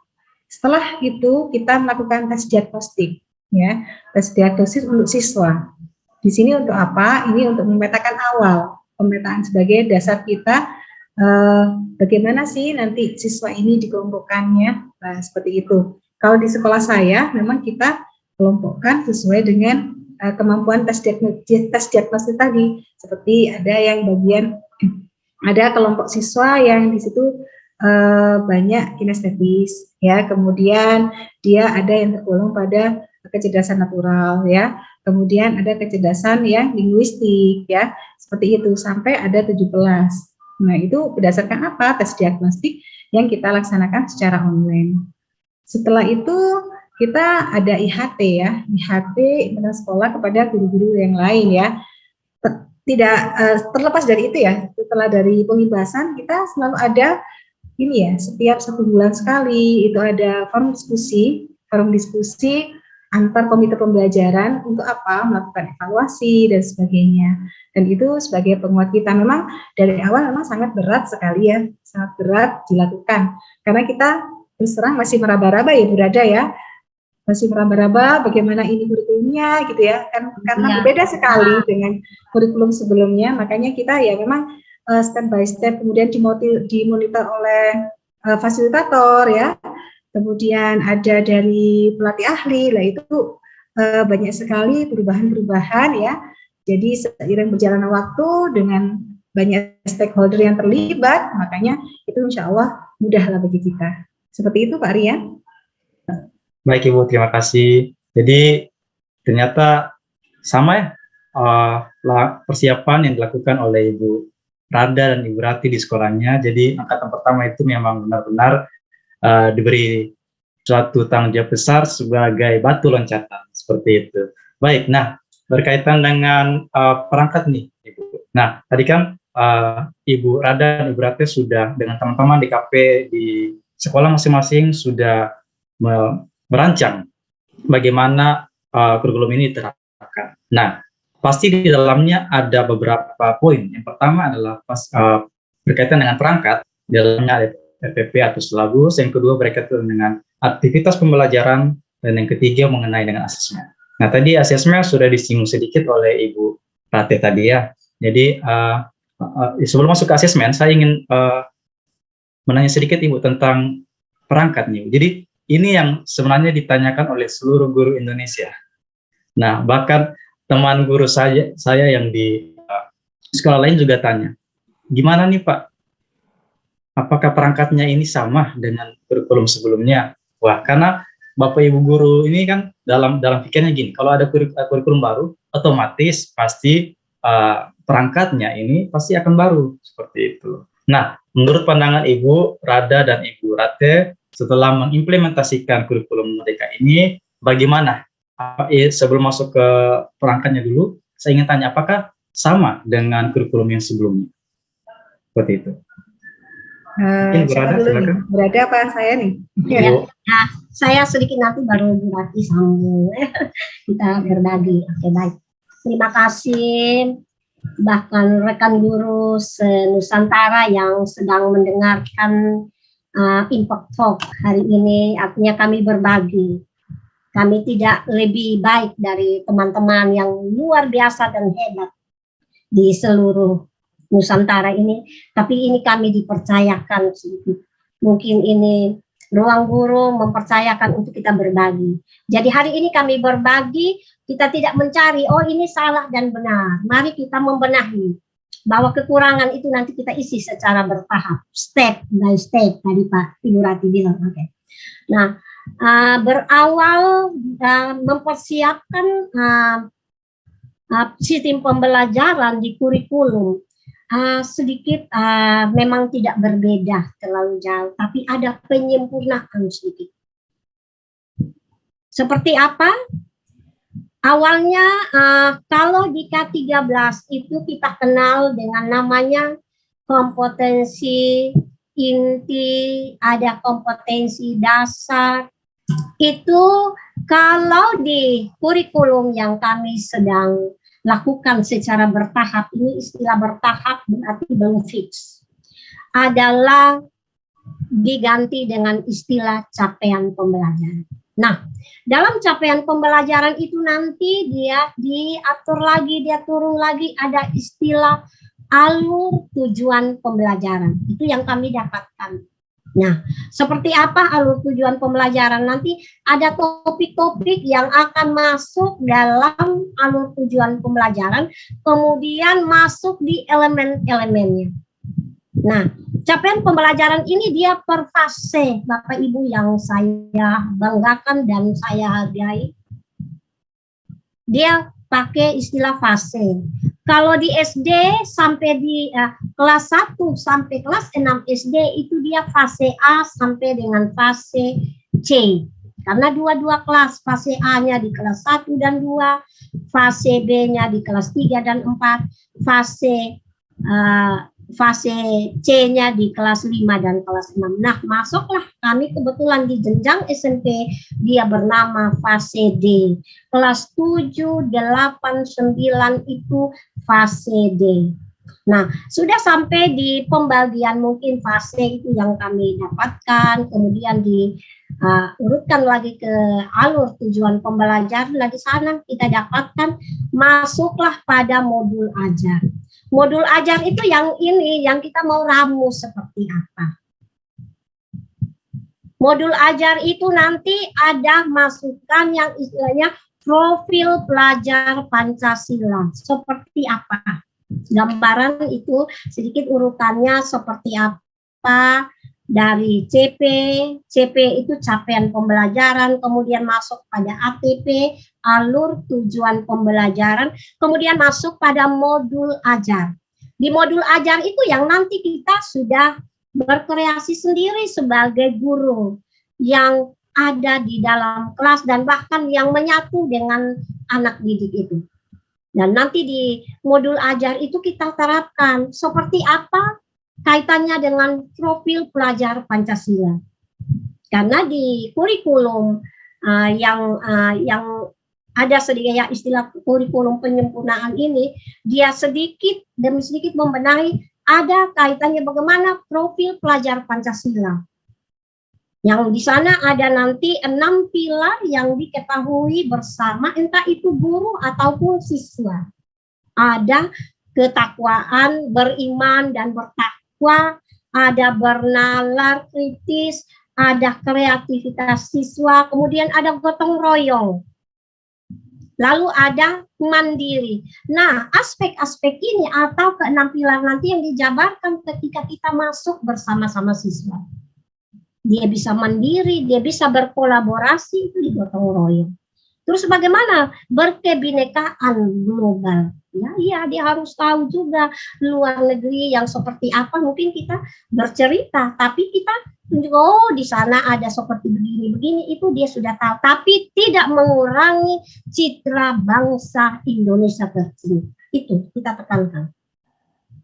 setelah itu kita melakukan tes diagnostik ya, tes diagnostik untuk siswa. Di sini untuk apa? Ini untuk memetakan awal, pemetaan sebagai dasar kita bagaimana sih nanti siswa ini dikelompokkannya. Nah, seperti itu. Kalau di sekolah saya memang kita kelompokkan sesuai dengan kemampuan tes diagnostik tadi. Seperti ada yang ada kelompok siswa yang di situ banyak kinestetis ya, kemudian dia ada yang tergolong pada kecerdasan natural ya, kemudian ada kecerdasan yang linguistik ya, seperti itu sampai ada 17. Nah, itu berdasarkan apa? Tes diagnostik yang kita laksanakan secara online. Setelah itu kita ada IHT ya, IHT internal sekolah kepada guru-guru yang lain ya. Tidak terlepas dari itu ya, setelah dari pengimbasan kita selalu ada ini ya, setiap 1 bulan sekali itu ada forum diskusi antar komite pembelajaran untuk apa? Melakukan evaluasi dan sebagainya. Dan itu sebagai penguat kita. Memang dari awal memang sangat berat sekali ya, sangat berat dilakukan. Karena kita terus terang masih meraba-raba ya Bu Rada ya, masih meraba-raba bagaimana ini kurikulumnya gitu ya, karena berbeda sekali dengan kurikulum sebelumnya. Makanya kita ya memang step by step, kemudian dimonitor oleh fasilitator ya, kemudian ada dari pelatih ahli, lah itu banyak sekali perubahan-perubahan ya. Jadi seiring berjalannya waktu dengan banyak stakeholder yang terlibat, makanya itu insya Allah mudahlah bagi kita. Seperti itu Pak Rian. Baik Ibu, terima kasih. Jadi ternyata sama ya persiapan yang dilakukan oleh Ibu Rada dan Ibu Rati di sekolahnya. Jadi angkatan pertama itu memang benar-benar diberi suatu tanggung jawab besar sebagai batu loncatan, seperti itu. Baik, nah berkaitan dengan perangkat nih Ibu. Nah tadi kan Ibu Rada dan Ibu Rati sudah dengan teman-teman di KP di sekolah masing-masing sudah merancang bagaimana kurikulum ini diterapkan. Nah, pasti di dalamnya ada beberapa poin. Yang pertama adalah berkaitan dengan perangkat, di dalamnya ada RPP atau silabus. Yang kedua berkaitan dengan aktivitas pembelajaran, dan yang ketiga mengenai dengan asesmen. Nah, tadi asesmen sudah disinggung sedikit oleh Ibu Rate tadi ya. Jadi sebelum masuk ke asesmen, saya ingin menanya sedikit Ibu tentang perangkat nih. Jadi ini yang sebenarnya ditanyakan oleh seluruh guru Indonesia. Nah, bahkan teman guru saya yang di sekolah lain juga tanya, gimana nih Pak, apakah perangkatnya ini sama dengan kurikulum sebelumnya? Wah, karena Bapak Ibu guru ini kan dalam pikirnya gini, kalau ada kurikulum baru, otomatis pasti perangkatnya ini pasti akan baru, seperti itu. Nah, menurut pandangan Ibu Rada dan Ibu Rate, setelah mengimplementasikan kurikulum Merdeka ini, bagaimana? Sebelum masuk ke perangkatnya dulu, saya ingin tanya, apakah sama dengan kurikulum yang sebelumnya? Seperti itu. Mungkin Bu Rada, silakan. Berada apa saya nih? Ya, saya sedikit nanti baru Bu Rati sambung. Kita berbagi. Oke, baik. Terima kasih. Bahkan rekan guru se-Nusantara yang sedang mendengarkan Impact Talk hari ini, artinya kami berbagi. Kami tidak lebih baik dari teman-teman yang luar biasa dan hebat di seluruh Nusantara ini, tapi ini kami dipercayakan sedikit. Mungkin ini ruang guru mempercayakan untuk kita berbagi. Jadi hari ini kami berbagi, kita tidak mencari, oh ini salah dan benar. Mari kita membenahi. Bahwa kekurangan itu nanti kita isi secara bertahap, step by step, tadi Pak Ibu Rati bilang. Oke. Nah, berawal mempersiapkan sistem pembelajaran di kurikulum, sedikit memang tidak berbeda terlalu jauh, tapi ada penyempurnaan sedikit. Seperti apa? Awalnya kalau di K13 itu kita kenal dengan namanya kompetensi inti, ada kompetensi dasar. Itu kalau di kurikulum yang kami sedang lakukan secara bertahap, ini istilah bertahap berarti belum fix, adalah diganti dengan istilah capaian pembelajaran. Nah, dalam capaian pembelajaran itu nanti dia diatur lagi, dia turun lagi, ada istilah alur tujuan pembelajaran. Itu yang kami dapatkan. Nah, seperti apa alur tujuan pembelajaran? Nanti ada topik-topik yang akan masuk dalam alur tujuan pembelajaran, kemudian masuk di elemen-elemennya. Nah, capaian pembelajaran ini dia per fase, Bapak Ibu yang saya banggakan dan saya hargai. Dia pakai istilah fase. Kalau di SD sampai di kelas 1 sampai kelas 6 SD itu dia fase A sampai dengan fase C. Karena dua-dua kelas, fase A-nya di kelas 1 dan 2, fase B-nya di kelas 3 dan 4, fase C-nya di kelas 5 dan kelas 6. Nah, masuklah kami kebetulan di jenjang SMP, dia bernama fase D. Kelas 7, 8, 9 itu fase D. Nah, sudah sampai di pembagian mungkin fase itu yang kami dapatkan, kemudian diurutkan lagi ke alur tujuan pembelajaran. Nah, di sana kita dapatkan, masuklah pada modul ajar. Modul ajar itu yang ini, yang kita mau ramu seperti apa. Modul ajar itu nanti ada masukan yang istilahnya profil pelajar Pancasila. Seperti apa? Gambaran itu sedikit urutannya seperti apa, dari CP itu capaian pembelajaran, kemudian masuk pada ATP, alur tujuan pembelajaran, kemudian masuk pada modul ajar. Di modul ajar itu yang nanti kita sudah berkreasi sendiri sebagai guru yang ada di dalam kelas dan bahkan yang menyatu dengan anak didik itu. Dan nanti di modul ajar itu kita terapkan seperti apa kaitannya dengan profil pelajar Pancasila. Karena di kurikulum yang ada sedikit istilah kurikulum penyempurnaan ini, dia sedikit demi sedikit membenahi ada kaitannya bagaimana profil pelajar Pancasila. Yang di sana ada nanti 6 pilar yang diketahui bersama, entah itu guru ataupun siswa. Ada ketakwaan, beriman dan bertakwa, ada bernalar kritis, ada kreativitas siswa, kemudian ada gotong royong. Lalu ada mandiri. Nah, aspek-aspek ini atau ke-6 pilar nanti yang dijabarkan ketika kita masuk bersama-sama siswa. Dia bisa mandiri, dia bisa berkolaborasi, itu di gotong royong. Terus bagaimana berkebinekaan global? Ya, dia harus tahu juga luar negeri yang seperti apa. Mungkin kita bercerita, tapi kita tunjuk, oh di sana ada seperti begini, itu dia sudah tahu. Tapi tidak mengurangi citra bangsa Indonesia tercinta. Itu kita tekankan.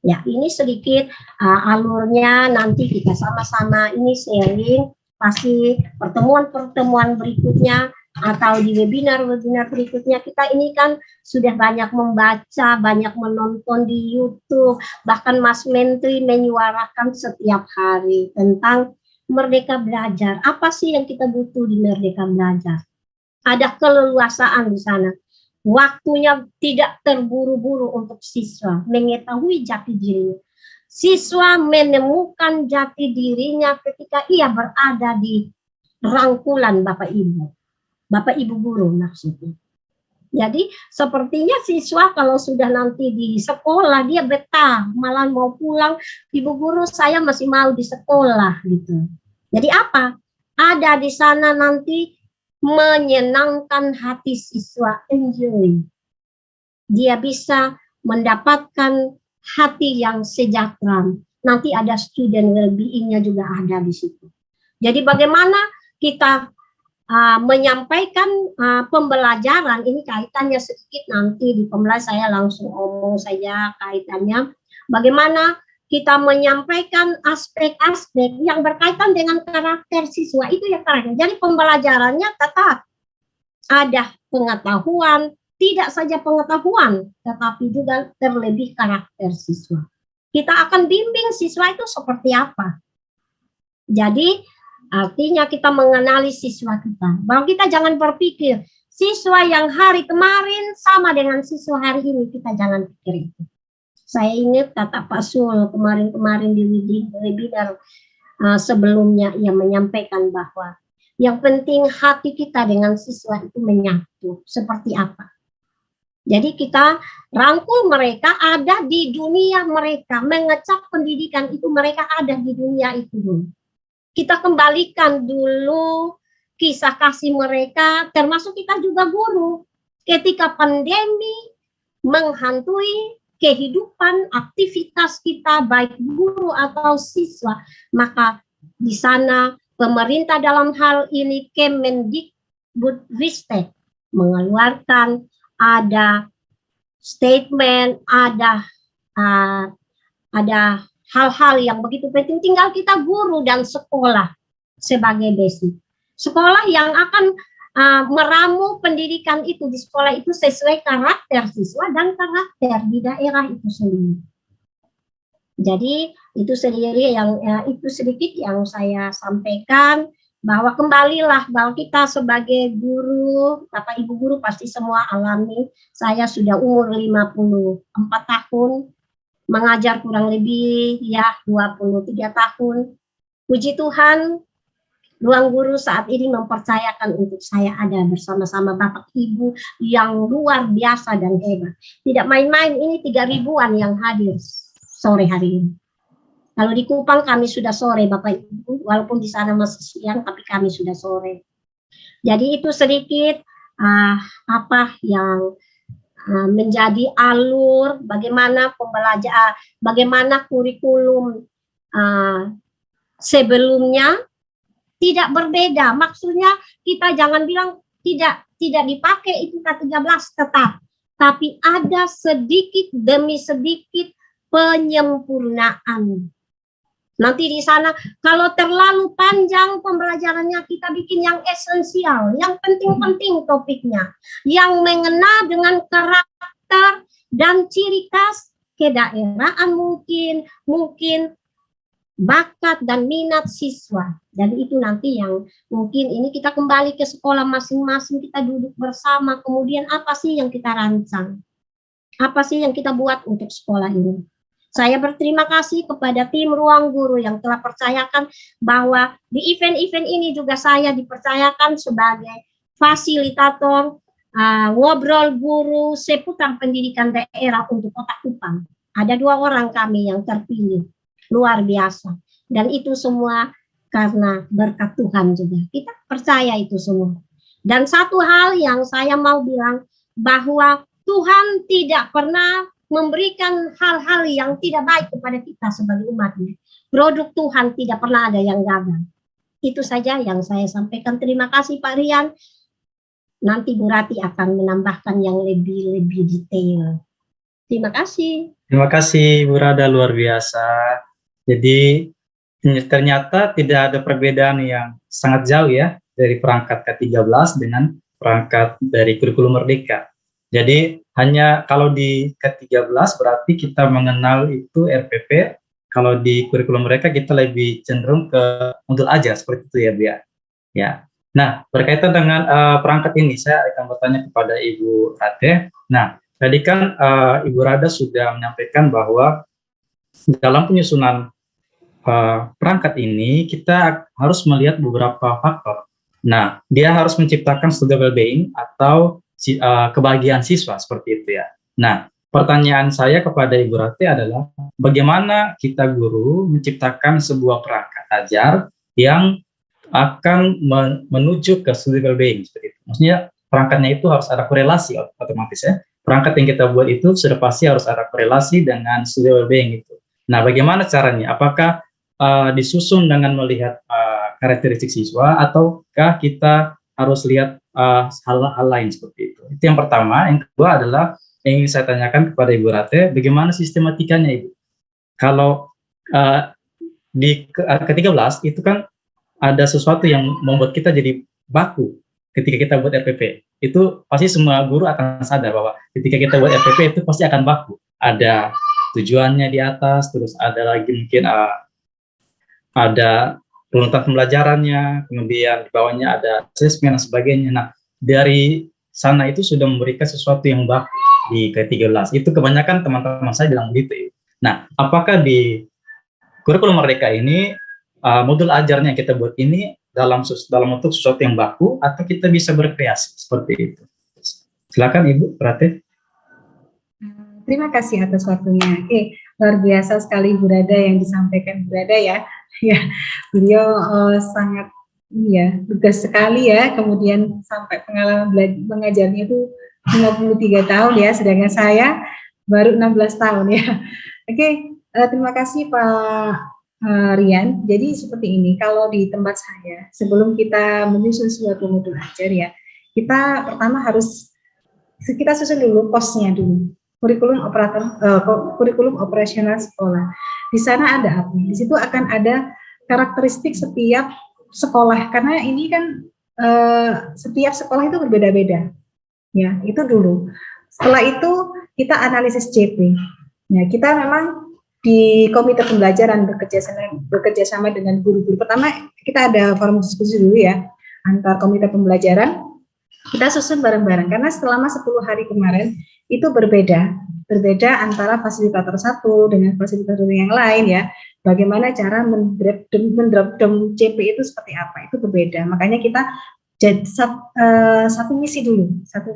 Ya, ini sedikit alurnya, nanti kita sama-sama ini sharing, pasti pertemuan-pertemuan berikutnya atau di webinar-webinar berikutnya kita ini kan sudah banyak membaca, banyak menonton di YouTube, bahkan Mas Menteri menyuarakan setiap hari tentang Merdeka Belajar. Apa sih yang kita butuh di Merdeka Belajar? Ada keleluasaan di sana. Waktunya tidak terburu-buru untuk siswa mengetahui jati dirinya. Siswa menemukan jati dirinya ketika ia berada di rangkulan Bapak Ibu guru maksudnya. Jadi sepertinya siswa kalau sudah nanti di sekolah dia betah, malah mau pulang, Ibu guru saya masih mau di sekolah gitu. Jadi apa? Ada di sana nanti menyenangkan hati siswa, enjoy. Dia bisa mendapatkan hati yang sejahtera. Nanti ada student well-being-nya juga ada di situ. Jadi bagaimana kita menyampaikan pembelajaran, ini kaitannya sedikit nanti di pembelajaran saya langsung omong saja kaitannya. Bagaimana kita menyampaikan aspek-aspek yang berkaitan dengan karakter siswa, itu ya karakter. Jadi pembelajarannya tetap ada pengetahuan, tidak saja pengetahuan, tetapi juga terlebih karakter siswa. Kita akan bimbing siswa itu seperti apa. Jadi artinya kita mengenali siswa kita. Bahwa kita jangan berpikir siswa yang hari kemarin sama dengan siswa hari ini, kita jangan pikir itu. Saya ingat kata Pak Sul kemarin-kemarin di webinar sebelumnya, ia menyampaikan bahwa yang penting hati kita dengan siswa itu menyatu. Seperti apa? Jadi kita rangkul mereka ada di dunia mereka, mengecap pendidikan itu mereka ada di dunia itu dulu. Kita kembalikan dulu kisah kasih mereka, termasuk kita juga guru. Ketika pandemi menghantui kehidupan, aktivitas kita, baik guru atau siswa, maka di sana pemerintah dalam hal ini Kemendikbudristek mengeluarkan ada statement, ada hal-hal yang begitu penting. Tinggal kita guru dan sekolah sebagai basic. Sekolah yang akan meramu pendidikan itu di sekolah itu sesuai karakter siswa dan karakter di daerah itu sendiri. Jadi itu sendiri yang itu sedikit yang saya sampaikan, bahwa kembalilah bahwa kita sebagai guru, Bapak Ibu guru pasti semua alami. Saya sudah umur 54 tahun, mengajar kurang lebih ya 23 tahun. Puji Tuhan, Ruang Guru saat ini mempercayakan untuk saya ada bersama-sama Bapak Ibu yang luar biasa dan hebat. Tidak main-main, ini 3.000-an yang hadir sore hari ini. Kalau di Kupang kami sudah sore, Bapak Ibu, walaupun di sana masih siang, tapi kami sudah sore. Jadi itu sedikit apa yang menjadi alur bagaimana pembelajaran, bagaimana kurikulum sebelumnya tidak berbeda. Maksudnya kita jangan bilang tidak dipakai itu K13 tetap, tapi ada sedikit demi sedikit penyempurnaan. Nanti di sana kalau terlalu panjang pembelajarannya, kita bikin yang esensial, yang penting-penting topiknya, yang mengena dengan karakter dan ciri khas kedaerahan, mungkin bakat dan minat siswa. Dan itu nanti yang mungkin ini kita kembali ke sekolah masing-masing, kita duduk bersama, kemudian apa sih yang kita rancang, apa sih yang kita buat untuk sekolah ini. Saya berterima kasih kepada tim Ruang Guru yang telah percayakan bahwa di event-event ini juga saya dipercayakan sebagai fasilitator ngobrol guru seputar pendidikan daerah untuk Kota Kupang. Ada 2 orang kami yang terpilih, luar biasa. Dan itu semua karena berkat Tuhan juga. Kita percaya itu semua. Dan satu hal yang saya mau bilang, bahwa Tuhan tidak pernah memberikan hal-hal yang tidak baik kepada kita sebagai umatnya. Produk Tuhan tidak pernah ada yang gagal. Itu saja yang saya sampaikan. Terima kasih Pak Rian. Nanti Bu Rati akan menambahkan yang lebih detail. Terima kasih. Terima kasih Bu Rada, luar biasa. Jadi ternyata tidak ada perbedaan yang sangat jauh ya dari perangkat K13 dengan perangkat dari kurikulum Merdeka. Jadi hanya kalau di K13 berarti kita mengenal itu RPP, kalau di kurikulum mereka kita lebih cenderung ke modul aja seperti itu ya Bu ya. Nah, berkaitan dengan perangkat ini saya akan bertanya kepada Ibu Rate. Nah, tadi kan Ibu Rada sudah menyampaikan bahwa dalam penyusunan perangkat ini kita harus melihat beberapa faktor. Nah, dia harus menciptakan student well-being atau kebahagiaan siswa seperti itu ya. Nah, pertanyaan saya kepada Ibu Rati adalah bagaimana kita guru menciptakan sebuah perangkat ajar yang akan menuju ke student well-being seperti itu. Maksudnya perangkatnya itu harus ada korelasi otomatis ya. Perangkat yang kita buat itu sudah pasti harus ada korelasi dengan student well-being itu. Nah, bagaimana caranya? Apakah disusun dengan melihat karakteristik siswa ataukah kita harus lihat hal-hal lain seperti itu? Itu yang pertama. Yang kedua adalah yang ingin saya tanyakan kepada Ibu Rate, bagaimana sistematikanya Ibu? Kalau di ke-13 itu kan ada sesuatu yang membuat kita jadi baku ketika kita buat RPP. Itu pasti semua guru akan sadar bahwa ketika kita buat RPP itu pasti akan baku. Ada tujuannya di atas, terus ada lagi mungkin ada runutan pembelajarannya, kemudian di bawahnya ada asesmen dan sebagainya. Nah, dari sana itu sudah memberikan sesuatu yang baku di K13. Itu kebanyakan teman-teman saya bilang begitu. Nah, apakah di kurikulum Merdeka ini modul ajarnya yang kita buat ini dalam bentuk sesuatu yang baku atau kita bisa berkreasi seperti itu? Silakan Ibu Rate. Terima kasih atas waktunya. Oke, luar biasa sekali Bu Rada yang disampaikan Bu Rada ya. Ya, beliau sangat tugas sekali ya. Kemudian sampai pengalaman mengajarnya itu 53 tahun ya, sedangkan saya baru 16 tahun ya. Oke, terima kasih Pak Rian. Jadi seperti ini, kalau di tempat saya, sebelum kita menyusun suatu modul ajar ya, kita pertama harus kita susun dulu posnya dulu. Kurikulum operasional sekolah. Di sana ada apa? Di situ akan ada karakteristik setiap sekolah, karena ini kan setiap sekolah itu berbeda-beda. Ya, itu dulu. Setelah itu kita analisis CP. Ya, kita memang di komite pembelajaran bekerja sama dengan guru-guru. Pertama kita ada forum diskusi dulu ya antar komite pembelajaran. Kita susun bareng-bareng karena selama 10 hari kemarin itu berbeda antara fasilitator satu dengan fasilitator yang lain ya. Bagaimana cara mendrop CP itu seperti apa, itu berbeda. Makanya kita jadi satu misi dulu, satu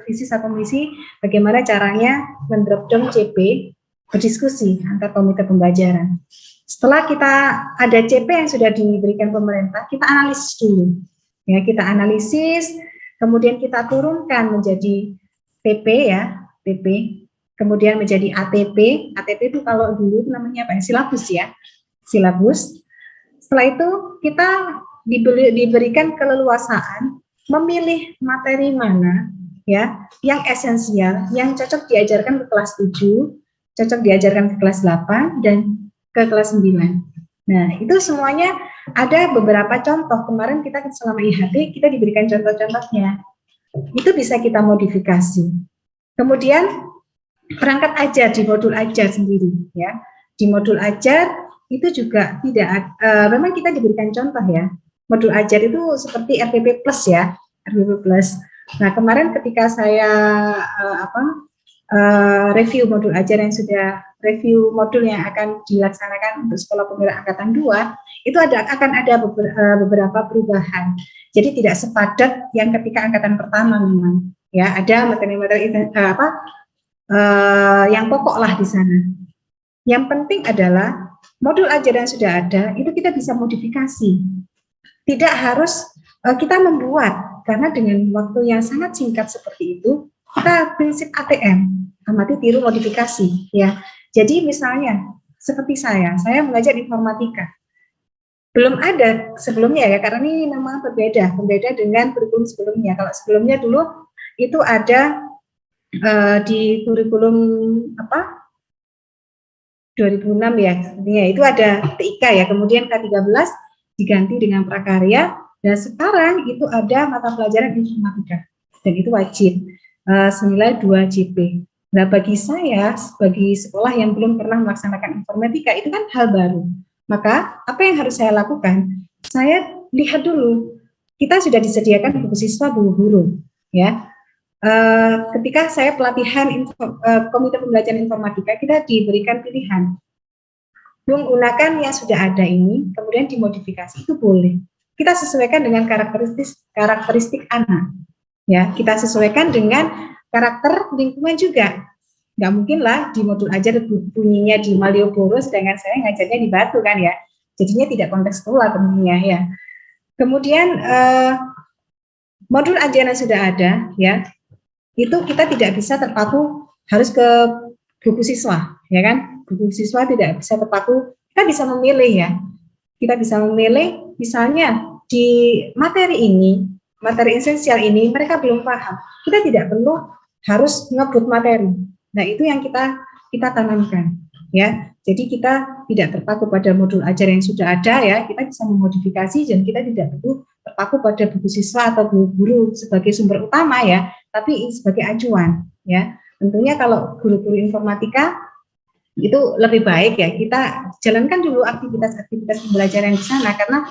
misi bagaimana caranya mendrop CP, berdiskusi antar komite pembelajaran. Setelah kita ada CP yang sudah diberikan pemerintah, kita analisis dulu. Ya, kita analisis, kemudian kita turunkan menjadi PP ya, PP, kemudian menjadi ATP. ATP itu kalau dulu namanya apa? Silabus ya, silabus. Setelah itu kita diberikan keleluasaan memilih materi mana ya yang esensial, yang cocok diajarkan ke kelas 7, cocok diajarkan ke kelas 8 dan ke kelas 9. Nah, itu semuanya ada beberapa contoh. Kemarin kita selama IHT kita diberikan contoh-contohnya. Itu bisa kita modifikasi. Kemudian perangkat ajar di modul ajar sendiri ya. Di modul ajar itu juga tidak memang kita diberikan contoh ya. Modul ajar itu seperti RPP Plus ya, RPP Plus. Nah, kemarin ketika saya review modul ajar yang sudah review modul yang akan dilaksanakan untuk Sekolah Penggerak Angkatan 2, itu akan ada beberapa perubahan. Jadi tidak sepadat yang ketika angkatan pertama memang. Ya, ada materi-materi yang pokok lah di sana. Yang penting adalah modul ajar yang sudah ada itu kita bisa modifikasi. Tidak harus kita membuat, karena dengan waktu yang sangat singkat seperti itu, kita prinsip ATM, amati tiru modifikasi ya. Jadi misalnya seperti saya mengajar informatika. Belum ada sebelumnya ya, karena ini memang berbeda dengan kurikulum sebelumnya. Kalau sebelumnya dulu itu ada di kurikulum 2006 ya, sepertinya itu ada TIK ya, kemudian K13 diganti dengan prakarya, dan sekarang itu ada mata pelajaran informatika, dan itu wajib senilai 2 JP. Nah, bagi saya sebagai sekolah yang belum pernah melaksanakan informatika itu kan hal baru. Maka apa yang harus saya lakukan? Saya lihat dulu, kita sudah disediakan buku siswa, buku guru, ya. Ketika saya pelatihan komite pembelajaran informatika, kita diberikan pilihan menggunakan yang sudah ada ini, kemudian dimodifikasi, itu boleh. Kita sesuaikan dengan karakteristik anak, ya. Kita sesuaikan dengan karakter lingkungan juga. Nggak mungkin lah di modul ajar bunyinya di Malioboro, sedangkan saya ngajarnya di Batu kan ya. Jadinya tidak kontekstual tentunya ya. Kemudian modul ajar yang sudah ada, ya, itu kita tidak bisa terpaku harus ke buku siswa, ya kan? Buku siswa tidak bisa terpaku, kita bisa memilih ya. Kita bisa memilih, misalnya di materi ini, materi esensial ini, mereka belum paham. Kita tidak perlu harus ngebut materi. Nah, itu yang kita tanamkan, ya. Jadi kita tidak terpaku pada modul ajar yang sudah ada, ya. Kita bisa memodifikasi dan kita tidak perlu terpaku pada buku siswa atau buku guru sebagai sumber utama, ya, tapi sebagai acuan, ya. Tentunya kalau guru-guru informatika itu lebih baik ya kita jalankan dulu aktivitas-aktivitas pembelajaran di sana, karena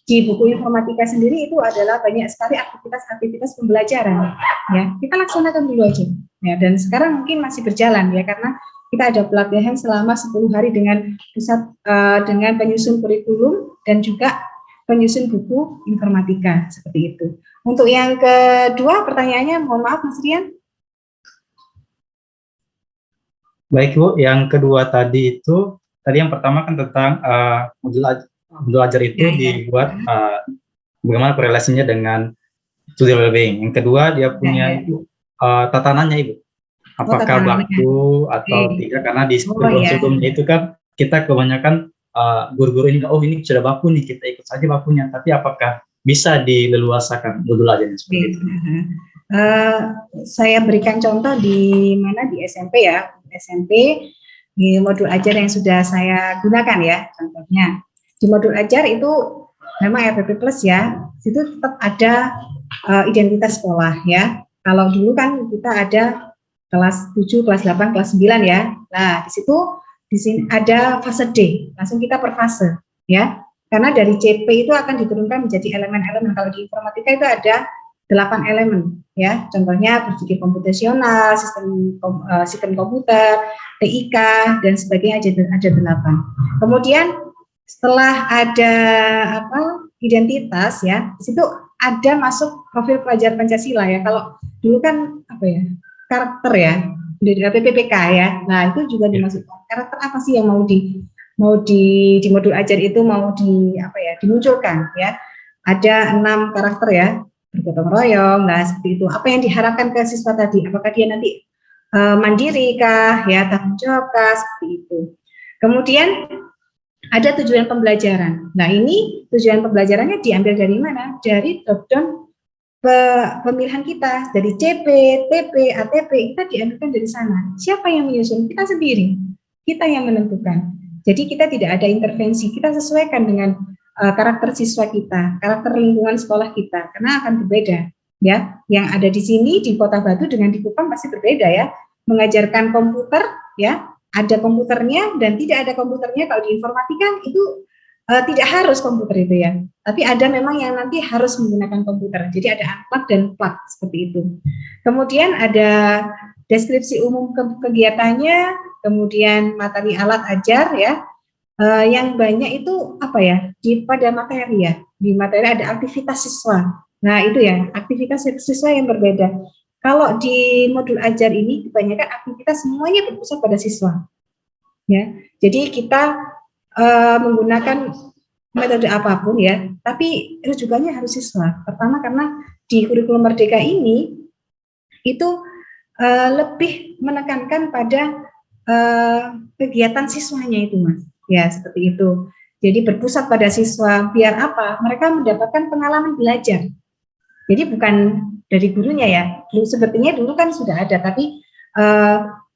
di buku informatika sendiri itu adalah banyak sekali aktivitas pembelajaran, ya. Kita laksanakan dulu aja, ya. Dan sekarang mungkin masih berjalan ya, karena kita ada pelatihan selama 10 hari dengan pusat dengan penyusun kurikulum dan juga penyusun buku informatika seperti itu. Untuk yang kedua pertanyaannya, mohon maaf Mas Rian. Baik Bu, yang kedua tadi yang pertama kan tentang modul ajar itu dibuat bagaimana korelasinya dengan student well-being. Yang kedua dia punya tatanannya Ibu, apakah baku atau tidak, karena di sebelum-sebelumnya itu kan kita kebanyakan guru-guru ini, oh ini sudah baku nih, kita ikut saja bakunya, tapi apakah bisa dileluasakan modul ajarnya seperti itu? Saya berikan contoh di mana di SMP ya, SMP di modul ajar yang sudah saya gunakan ya, contohnya di modul ajar itu memang RPP Plus ya, itu tetap ada identitas sekolah ya. Kalau dulu kan kita ada kelas 7, kelas 8, kelas 9 ya. Nah, di sini ada fase D, langsung kita per fase ya. Karena dari CP itu akan diturunkan menjadi elemen-elemen. Kalau di informatika itu ada 8 elemen ya. Contohnya berpikir komputasional, sistem komputer, TIK dan sebagainya ada 8. Kemudian setelah ada identitas ya, di situ ada masuk profil pelajar Pancasila ya. Kalau dulu kan karakter ya, dari PPPK ya. Nah, itu juga dimasukkan karakter apa sih yang mau mau di modul ajar itu mau dimunculkan ya. Ada 6 karakter ya, bergotong royong, nah seperti itu. Apa yang diharapkan ke siswa tadi? Apakah dia nanti mandiri kah, ya tanggung jawab kah, seperti itu. Kemudian ada tujuan pembelajaran. Nah ini tujuan pembelajarannya diambil dari mana? Dari top-down pemilihan kita, dari CP, TP, ATP, kita diambilkan dari sana. Siapa yang menyusun? Kita sendiri, kita yang menentukan. Jadi kita tidak ada intervensi, kita sesuaikan dengan karakter siswa kita, karakter lingkungan sekolah kita, karena akan berbeda. Ya, yang ada di sini di Kota Batu dengan di Kupang pasti berbeda ya. Mengajarkan komputer, ya, ada komputernya dan tidak ada komputernya. Kalau di informatika itu tidak harus komputer itu ya, tapi ada memang yang nanti harus menggunakan komputer. Jadi ada unplug dan plug seperti itu. Kemudian ada deskripsi umum kegiatannya, kemudian materi alat ajar ya. Yang banyak itu apa ya, pada materi ya, di materi ada aktivitas siswa. Nah itu ya, aktivitas siswa yang berbeda. Kalau di modul ajar ini kebanyakan aktivitas semuanya berpusat pada siswa ya. Jadi kita menggunakan metode apapun ya, tapi rujukannya harus siswa. Pertama karena di kurikulum Merdeka ini itu lebih menekankan pada kegiatan siswanya itu Mas. Ya, seperti itu. Jadi berpusat pada siswa, biar apa? Mereka mendapatkan pengalaman belajar. Jadi bukan dari gurunya ya. Sepertinya dulu kan sudah ada, tapi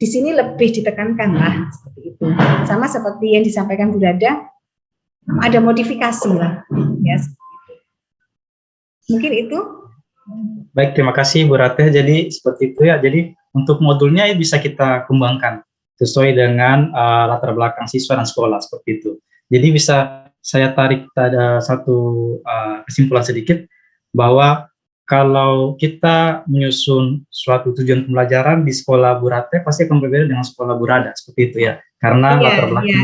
di sini lebih ditekankan lah, seperti itu. Sama seperti yang disampaikan Bu Dada, ada modifikasi lah. Ya, mungkin itu. Baik, terima kasih Bu Ratih. Jadi seperti itu ya. Jadi untuk modulnya bisa kita kembangkan sesuai dengan latar belakang siswa dan sekolah seperti itu. Jadi bisa saya tarik ada satu kesimpulan sedikit bahwa kalau kita menyusun suatu tujuan pembelajaran di sekolah Bu Ratih pasti akan berbeda dengan sekolah Bu Rada seperti itu ya, karena latar belakang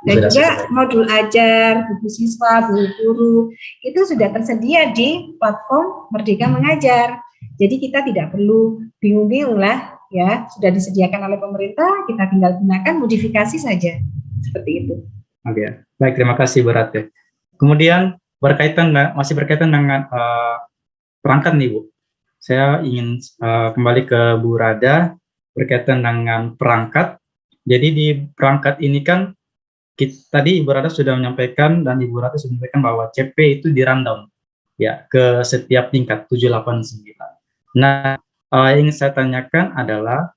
dan juga modul ajar, buku siswa, buku guru itu sudah tersedia di platform Merdeka Mengajar. Jadi kita tidak perlu bingung-bingung lah. Ya, sudah disediakan oleh pemerintah, kita tinggal gunakan modifikasi saja, seperti itu. Oke, baik, terima kasih Bu Ratih. Kemudian masih berkaitan dengan perangkat nih Bu. Saya ingin kembali ke Bu Rada berkaitan dengan perangkat. Jadi di perangkat ini kan tadi Ibu Rada sudah menyampaikan dan Ibu Rada sudah menyampaikan bahwa CP itu di rundown ya ke setiap tingkat 7, 8, 9. Nah, yang ingin saya tanyakan adalah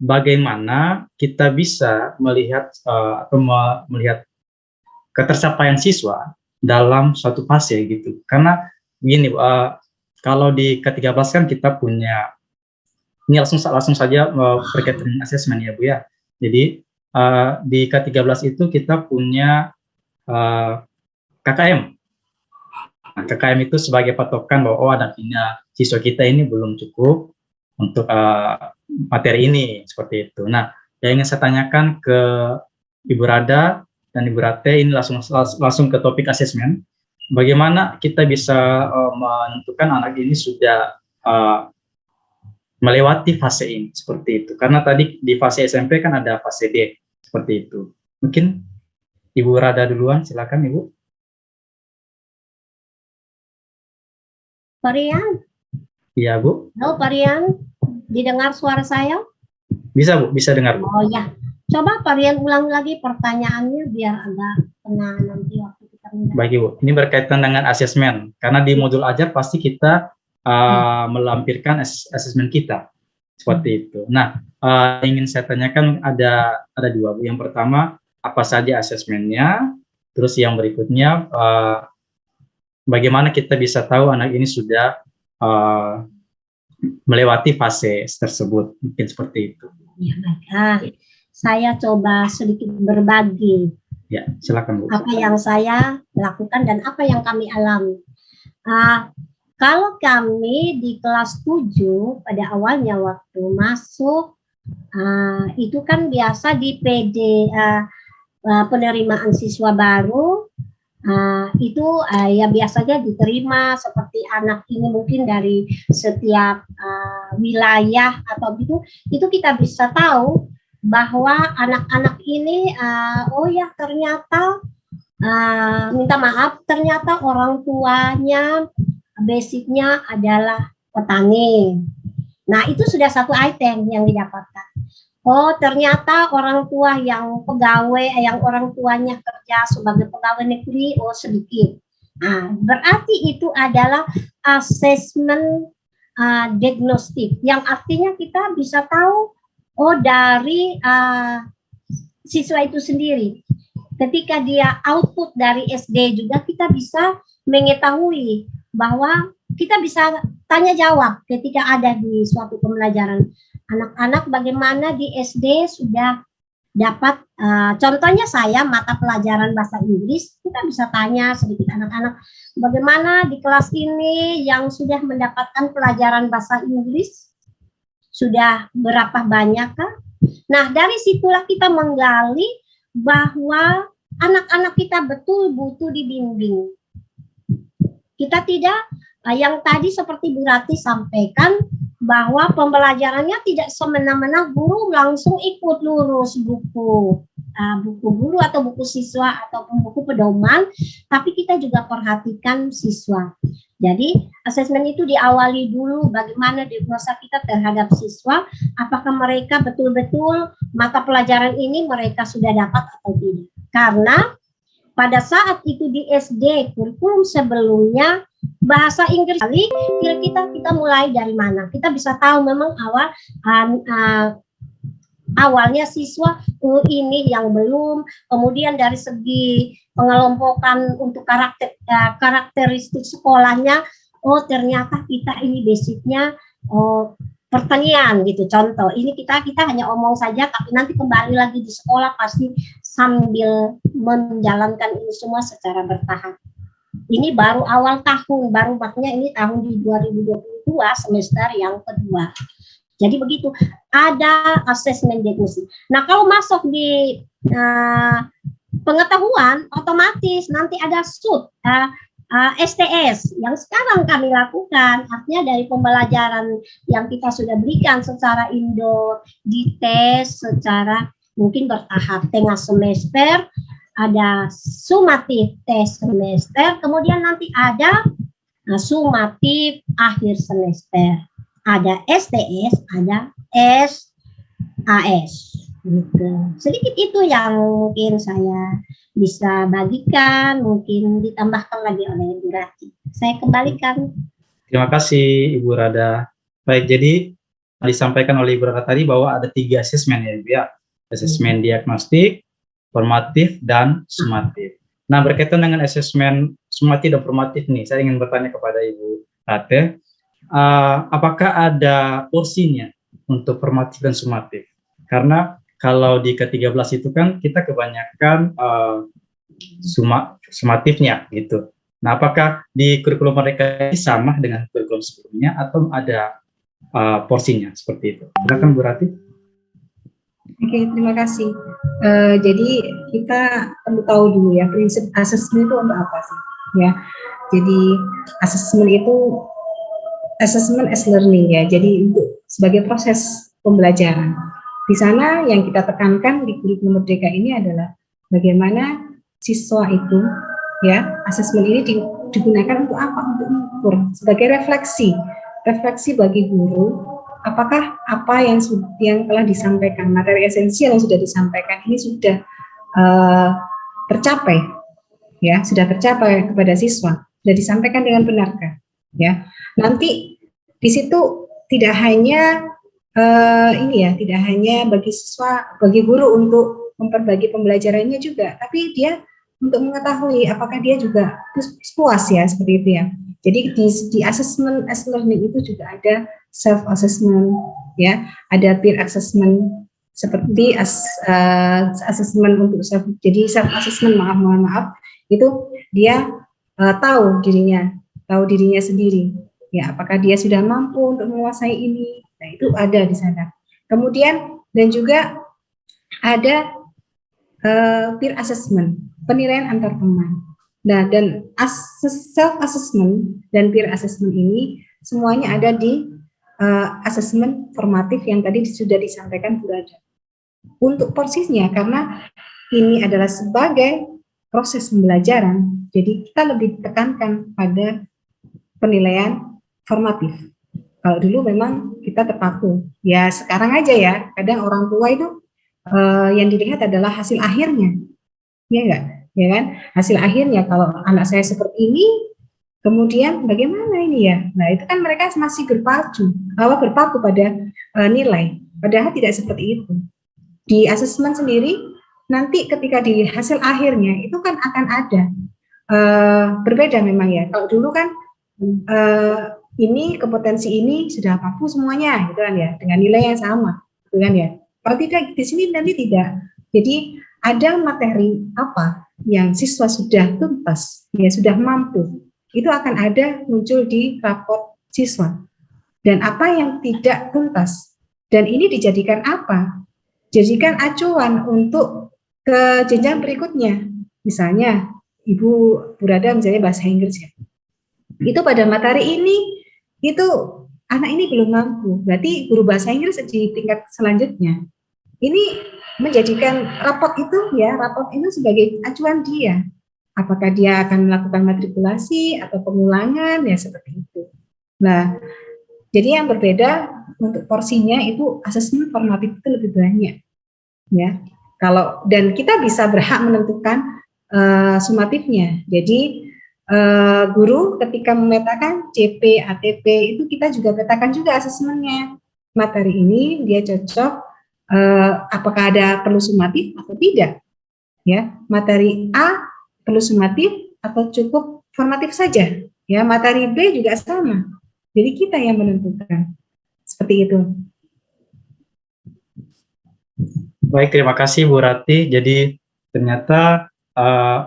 bagaimana kita bisa melihat melihat ketercapaian siswa dalam suatu fase gitu. Karena begini, kalau di ke-13 kan kita punya ini langsung saja berkaitan dengan asesmen ya Bu ya. Jadi di ke-13 itu kita punya KKM. Nah, KKM itu sebagai patokan bahwa siswa kita ini belum cukup untuk materi ini, seperti itu. Nah, yang ingin saya tanyakan ke Ibu Rada dan Ibu Ratih ini langsung ke topik asesmen. Bagaimana kita bisa menentukan anak ini sudah melewati fase ini, seperti itu. Karena tadi di fase SMP kan ada fase D, seperti itu. Mungkin Ibu Rada duluan, silakan Ibu. Parian. Iya Bu. Halo Parian, didengar suara saya? Bisa Bu, bisa dengar Bu. Oh ya, coba Parian ulang lagi pertanyaannya biar agak kena nanti waktu kita mendengar. Baik Ibu, ini berkaitan dengan asesmen. Karena di modul ajar pasti kita melampirkan asesmen kita, seperti itu. Nah, ingin saya tanyakan ada dua Bu. Yang pertama, apa saja asesmennya? Terus yang berikutnya, bagaimana kita bisa tahu anak ini sudah melewati fase tersebut, mungkin seperti itu. Ya, baik. Saya coba sedikit berbagi. Ya, silakan Bu. Apa yang saya lakukan dan apa yang kami alami. Kalau kami di kelas 7 pada awalnya waktu masuk, itu kan biasa di PD penerimaan siswa baru, itu ya biasanya diterima seperti anak ini mungkin dari setiap wilayah atau gitu, itu kita bisa tahu bahwa anak-anak ini oh ya ternyata minta maaf, ternyata orang tuanya basicnya adalah petani. Nah, itu sudah satu item yang didapatkan. Oh, ternyata orang tua yang pegawai, yang orang tuanya kerja sebagai pegawai negeri, oh sedikit. Nah, berarti itu adalah asesmen diagnostik, yang artinya kita bisa tahu, oh dari siswa itu sendiri. Ketika dia output dari SD juga kita bisa mengetahui bahwa kita bisa tanya jawab ketika ada di suatu pembelajaran. Anak-anak bagaimana di SD sudah dapat, contohnya saya mata pelajaran bahasa Inggris, kita bisa tanya sedikit anak-anak, bagaimana di kelas ini yang sudah mendapatkan pelajaran bahasa Inggris, sudah berapa banyak kah? Nah, dari situlah kita menggali bahwa anak-anak kita betul butuh dibimbing. Kita tidak, yang tadi seperti Bu Rati sampaikan, bahwa pembelajarannya tidak semena-mena guru langsung ikut lurus buku guru atau buku siswa ataupun buku pedoman, tapi kita juga perhatikan siswa. Jadi asesmen itu diawali dulu bagaimana diagnosa kita terhadap siswa, apakah mereka betul-betul mata pelajaran ini mereka sudah dapat atau tidak. Karena pada saat itu di SD kurikulum sebelumnya bahasa Inggris kita mulai dari mana? Kita bisa tahu memang awalnya siswa ini yang belum, kemudian dari segi pengelompokan untuk karakteristik sekolahnya, oh ternyata kita ini basicnya pertanian gitu. Contoh, ini kita hanya omong saja, tapi nanti kembali lagi di sekolah pasti sambil menjalankan ini semua secara bertahap. Ini baru awal tahun, baru makanya ini tahun di 2022 semester yang kedua. Jadi begitu, ada asesmen diagnosis. Nah, kalau masuk di pengetahuan, otomatis nanti ada SUT, STS yang sekarang kami lakukan, artinya dari pembelajaran yang kita sudah berikan secara indoor, dites secara mungkin bertahap, tengah semester, ada sumatif tes semester, kemudian nanti ada sumatif akhir semester. Ada STS, ada SAS. Gitu. Sedikit itu yang mungkin saya bisa bagikan, mungkin ditambahkan lagi oleh Ibu Rati. Saya kembalikan. Terima kasih Ibu Rada. Baik, jadi disampaikan oleh Ibu Rada tadi bahwa ada 3 asesmen ya Ibu ya. Asesmen diagnostik, formatif, dan sumatif. Nah, berkaitan dengan asesmen sumatif dan formatif nih, saya ingin bertanya kepada Ibu Rate, apakah ada porsinya untuk formatif dan sumatif? Karena kalau di ke-13 itu kan kita kebanyakan sumatifnya gitu. Nah, apakah di kurikulum mereka sama dengan kurikulum sebelumnya atau ada porsinya seperti itu? Silakan Bu Rati. Oke, terima kasih. Jadi kita perlu tahu dulu ya prinsip asesmen itu untuk apa sih? Ya, jadi asesmen itu assessment as learning ya. Jadi untuk sebagai proses pembelajaran. Di sana yang kita tekankan di kurikulum Merdeka ini adalah bagaimana siswa itu ya asesmen ini digunakan untuk apa? Untuk mengukur sebagai refleksi bagi guru. Apakah apa yang telah disampaikan, materi esensial yang sudah disampaikan ini sudah tercapai, ya, sudah tercapai kepada siswa, sudah disampaikan dengan benarkah, ya. Nanti di situ tidak hanya tidak hanya bagi siswa, bagi guru untuk memperbagi pembelajarannya juga, tapi dia untuk mengetahui apakah dia juga puas ya seperti itu ya. Jadi di assessment as learning itu juga ada self assessment ya, ada peer assessment seperti assessment untuk self. Jadi self assessment mohon maaf itu dia tahu dirinya sendiri ya, apakah dia sudah mampu untuk menguasai ini. Nah, itu ada di sana. Kemudian dan juga ada peer assessment, penilaian antar teman. Nah, dan self assessment dan peer assessment ini semuanya ada di assessment formatif yang tadi sudah disampaikan Bu Rada. untuk porsinya, karena ini adalah sebagai proses pembelajaran, jadi kita lebih tekankan pada penilaian formatif. Kalau dulu memang kita terpaku, ya sekarang aja ya, kadang orang tua itu yang dilihat adalah hasil akhirnya, ya enggak, ya kan? Hasil akhirnya, kalau anak saya seperti ini, kemudian bagaimana ini ya? Nah itu kan mereka masih berpaku pada nilai, padahal tidak seperti itu. Di asesmen sendiri, nanti ketika di hasil akhirnya itu kan akan ada berbeda memang ya. Kalau dulu kan ini kompetensi ini sudah mampu semuanya, gitu kan ya, dengan nilai yang sama, gitu kan ya. Kalau tidak di sini nanti tidak. Jadi ada materi apa yang siswa sudah tuntas, ya sudah mampu, itu akan ada muncul di raport siswa. Dan apa yang tidak tuntas, dan ini dijadikan apa? Jadikan acuan untuk ke jenjang berikutnya. Misalnya Ibu Burada misalnya bahasa Inggris ya. Itu pada materi ini, itu anak ini belum mampu, berarti guru bahasa Inggris di tingkat selanjutnya ini menjadikan raport itu sebagai acuan dia, apakah dia akan melakukan matrikulasi atau pengulangan, ya seperti itu. Nah, jadi yang berbeda untuk porsinya itu asesmen formatif itu lebih banyak, ya. Kalau dan kita bisa berhak menentukan sumatifnya. Jadi guru ketika memetakan CP, ATP itu kita juga petakan juga asesmennya. Materi ini dia cocok, apakah ada perlu sumatif atau tidak? Ya, materi A perlu sumatif atau cukup formatif saja? Ya, materi B juga sama. Jadi kita yang menentukan. Seperti itu. Baik, terima kasih Bu Rati. Jadi ternyata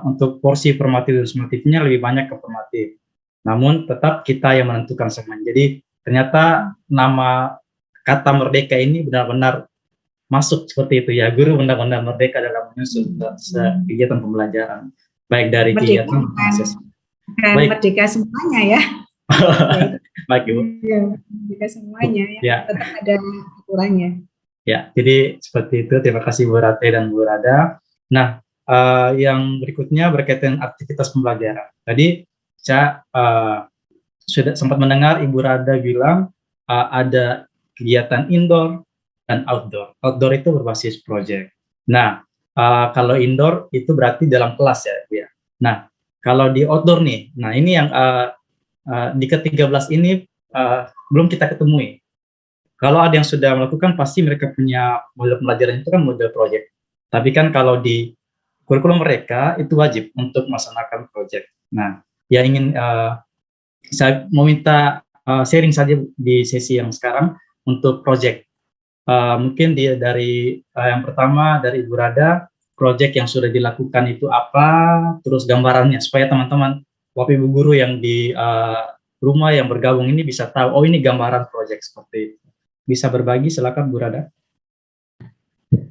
untuk porsi formatif dan sumatifnya lebih banyak ke formatif. Namun tetap kita yang menentukan semuanya. Jadi ternyata nama kata merdeka ini benar-benar masuk seperti itu ya. Guru benar-benar merdeka dalam menyusun kegiatan pembelajaran. Baik dari merdeka, kegiatan bukan baik. Merdeka semuanya ya. Baik Ibu. Ya, merdeka semuanya ya. Tetap ada aturannya. Ya, jadi seperti itu. Terima kasih Bu Rati dan Bu Rada. Nah, yang berikutnya berkaitan aktivitas pembelajaran. Tadi saya sudah sempat mendengar Ibu Rada bilang ada kegiatan indoor dan outdoor. Outdoor itu berbasis proyek. Nah, kalau indoor itu berarti dalam kelas ya, Bu ya. Nah, kalau di outdoor nih, nah ini yang di ke-13 ini belum kita ketemui. Kalau ada yang sudah melakukan, pasti mereka punya model pembelajaran itu kan model proyek. Tapi kan kalau di kurikulum mereka itu wajib untuk melaksanakan proyek. Nah, yang ingin saya mau minta sharing saja di sesi yang sekarang untuk proyek. Mungkin dari yang pertama dari Ibu Rada, proyek yang sudah dilakukan itu apa, terus gambarannya supaya teman-teman Bapak Ibu guru yang di rumah yang bergabung ini bisa tahu, oh ini gambaran proyek seperti itu. Bisa berbagi, silakan Bu Rada.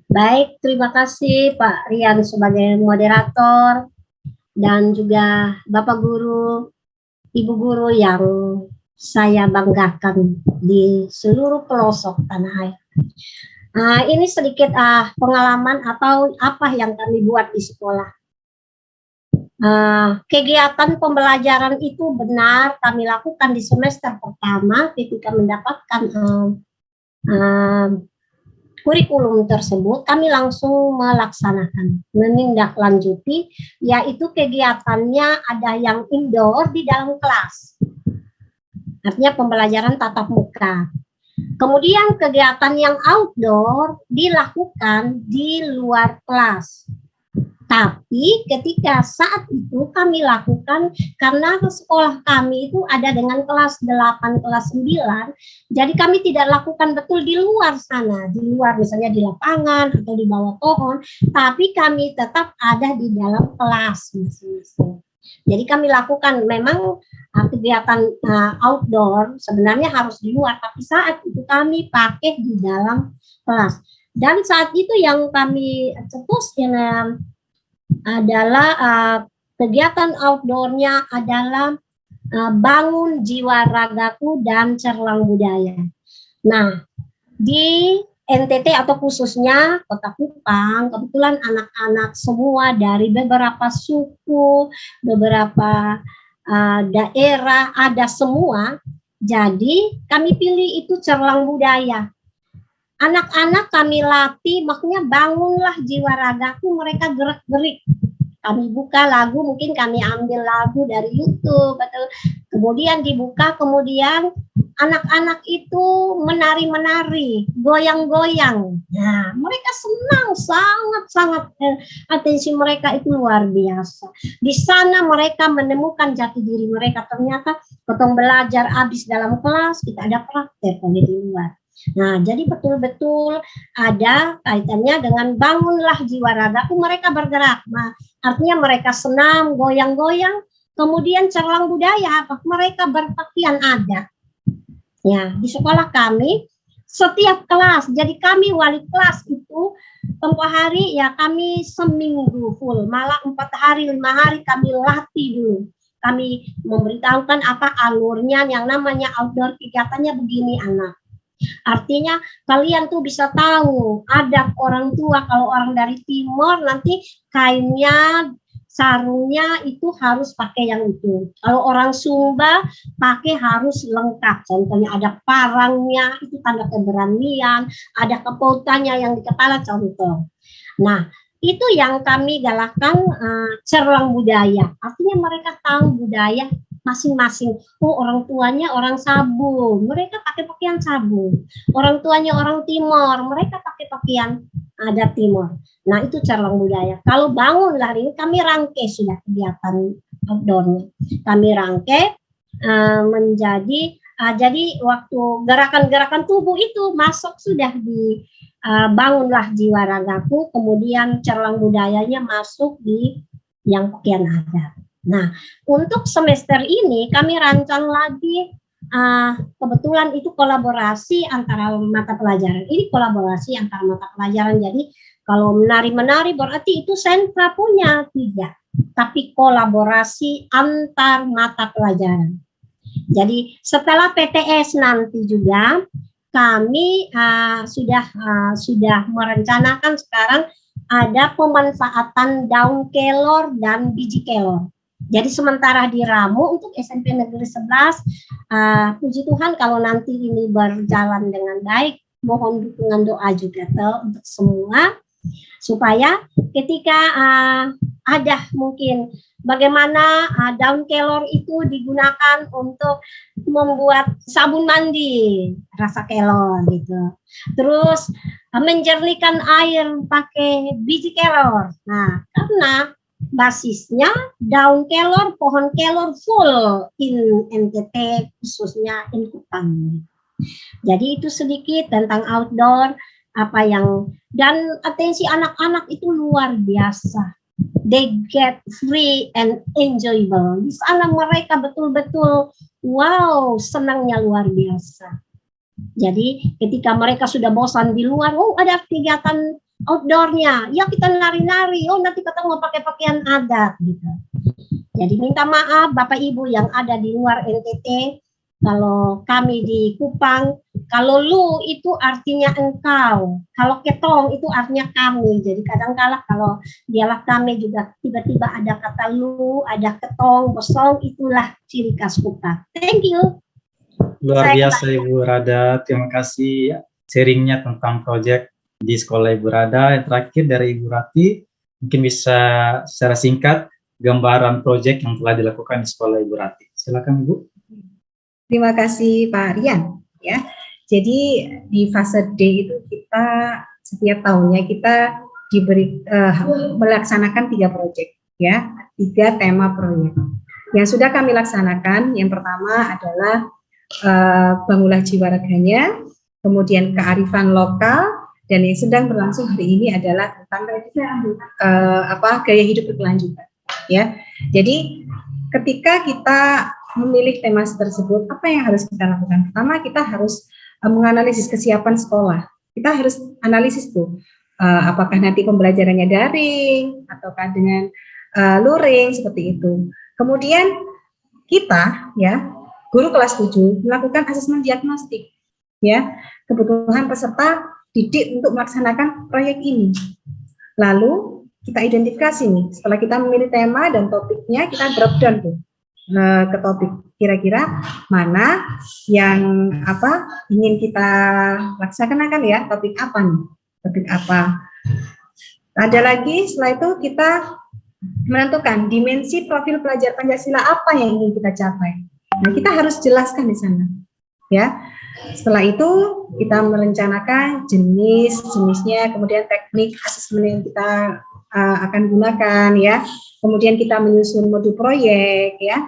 Baik, terima kasih Pak Rian sebagai moderator dan juga Bapak Guru, Ibu Guru yang saya banggakan di seluruh pelosok tanah air. Ini sedikit pengalaman atau apa yang kami buat di sekolah. Kegiatan pembelajaran itu benar kami lakukan di semester pertama ketika mendapatkan kurikulum tersebut, kami langsung melaksanakan, menindaklanjuti, yaitu kegiatannya ada yang indoor di dalam kelas, artinya pembelajaran tatap muka. Kemudian kegiatan yang outdoor dilakukan di luar kelas. Tapi ketika saat itu kami lakukan, karena sekolah kami itu ada dengan kelas 8, kelas 9, jadi kami tidak lakukan betul di luar sana, di luar misalnya di lapangan atau di bawah pohon, tapi kami tetap ada di dalam kelas masing-masing. Jadi kami lakukan memang kegiatan outdoor sebenarnya harus di luar, tapi saat itu kami pakai di dalam kelas. Dan saat itu yang kami cetus adalah kegiatan outdoornya adalah bangun jiwa ragaku dan cerlang budaya. Nah, di NTT atau khususnya Kota Kupang, kebetulan anak-anak semua dari beberapa suku, beberapa daerah, ada semua. Jadi kami pilih itu Cerlang Budaya. Anak-anak kami latih, makanya bangunlah jiwa ragaku, mereka gerak-gerik. Kami buka lagu, mungkin kami ambil lagu dari YouTube, atau kemudian dibuka, kemudian anak-anak itu menari-menari, goyang-goyang. Nah, mereka senang, sangat-sangat atensi mereka itu luar biasa. Di sana mereka menemukan jati diri mereka. Ternyata potong belajar habis dalam kelas, kita ada praktek di luar. Nah, jadi betul-betul ada kaitannya dengan bangunlah jiwa ragaku, mereka bergerak. Nah, artinya mereka senam, goyang-goyang, kemudian Cerlang Budaya apa? Mereka berpakaian adat. Ya, di sekolah kami setiap kelas, jadi kami wali kelas itu tempoh hari ya kami seminggu full, malah 4 hari 5 hari kami latih dulu. Kami memberitahukan apa alurnya, yang namanya outdoor kegiatannya begini anak. Artinya kalian tuh bisa tahu adab orang tua, kalau orang dari timur nanti kainnya, sarungnya itu harus pakai yang itu. Kalau orang Sumba pakai harus lengkap. Contohnya ada parangnya, itu tanda keberanian, ada kepautannya yang di kepala, contoh. Nah, itu yang kami galakkan Cerlang Budaya. Artinya mereka tahu budaya masing-masing. Oh, orang tuanya orang Sabu, mereka pakai pakaian Sabu. Orang tuanya orang Timor, mereka pakai pakaian adat Timor. Nah, itu Cerlang Budaya. Kalau bangun hari ini kami rangkai sudah kegiatan outdoornya. Kami rangkai menjadi jadi waktu gerakan-gerakan tubuh itu masuk sudah di bangunlah jiwa ragaku, kemudian Cerlang Budayanya masuk di yang pakaian adat. Nah, untuk semester ini kami rancang lagi, kebetulan itu kolaborasi antara mata pelajaran. Ini kolaborasi antara mata pelajaran, jadi kalau menari-menari berarti itu sentra punya, tidak. Tapi kolaborasi antar mata pelajaran. Jadi setelah PTS nanti juga kami sudah merencanakan sekarang ada pemanfaatan daun kelor dan biji kelor. Jadi sementara di Ramu untuk SMP Negeri 11, puji Tuhan kalau nanti ini berjalan dengan baik, mohon dukungan doa juga untuk semua, supaya ketika ada mungkin bagaimana daun kelor itu digunakan untuk membuat sabun mandi rasa kelor gitu. Terus menjernihkan air pakai biji kelor. Nah, karena basisnya daun kelor, pohon kelor full in NTT, khususnya in Kupang. Jadi itu sedikit tentang outdoor, apa yang, dan atensi anak-anak itu luar biasa. They get free and enjoyable. Di sana mereka betul-betul wow, senangnya luar biasa. Jadi ketika mereka sudah bosan di luar, oh ada kegiatan outdoornya, ya kita nari-nari, oh nanti kita mau pakai pakaian adat gitu. Jadi minta maaf Bapak Ibu yang ada di luar NTT, kalau kami di Kupang, kalau lu itu artinya engkau, kalau ketong itu artinya kami. Jadi kadang-kala kalau dialah kami juga tiba-tiba ada kata lu, ada ketong, bosong, itulah ciri khas Kupang. Thank you. Luar biasa Ibu Rada, terima kasih sharingnya tentang proyek di sekolah Ibu Rada. Yang terakhir dari Ibu Rati, mungkin bisa secara singkat gambaran proyek yang telah dilakukan di sekolah Ibu Rati. Silakan Ibu. Terima kasih Pak Rian. Ya, jadi di fase D itu kita setiap tahunnya kita diberi melaksanakan 3 proyek, ya, 3 tema proyek. Yang sudah kami laksanakan, yang pertama adalah bangunlah jiwa raganya, kemudian kearifan lokal, dan yang sedang berlangsung hari ini adalah tentang gaya hidup berkelanjutan. Ya, jadi ketika kita memilih tema tersebut, apa yang harus kita lakukan? Pertama, kita harus menganalisis kesiapan sekolah. Kita harus analisis tuh, apakah nanti pembelajarannya daring ataukah dengan luring seperti itu. Kemudian kita, ya, guru kelas 7 melakukan asesmen diagnostik, ya, kebutuhan peserta didik untuk melaksanakan proyek ini. Lalu kita identifikasi nih, setelah kita memilih tema dan topiknya, kita drop down tuh ke topik. Kira-kira mana yang ingin kita laksanakan ya, topik apa nih? Topik apa? Ada lagi setelah itu kita menentukan dimensi profil pelajar Pancasila apa yang ingin kita capai. Nah, kita harus jelaskan di sana. Ya. Setelah itu kita merencanakan jenisnya, kemudian teknik asesmen yang kita akan gunakan ya. Kemudian kita menyusun modul proyek ya.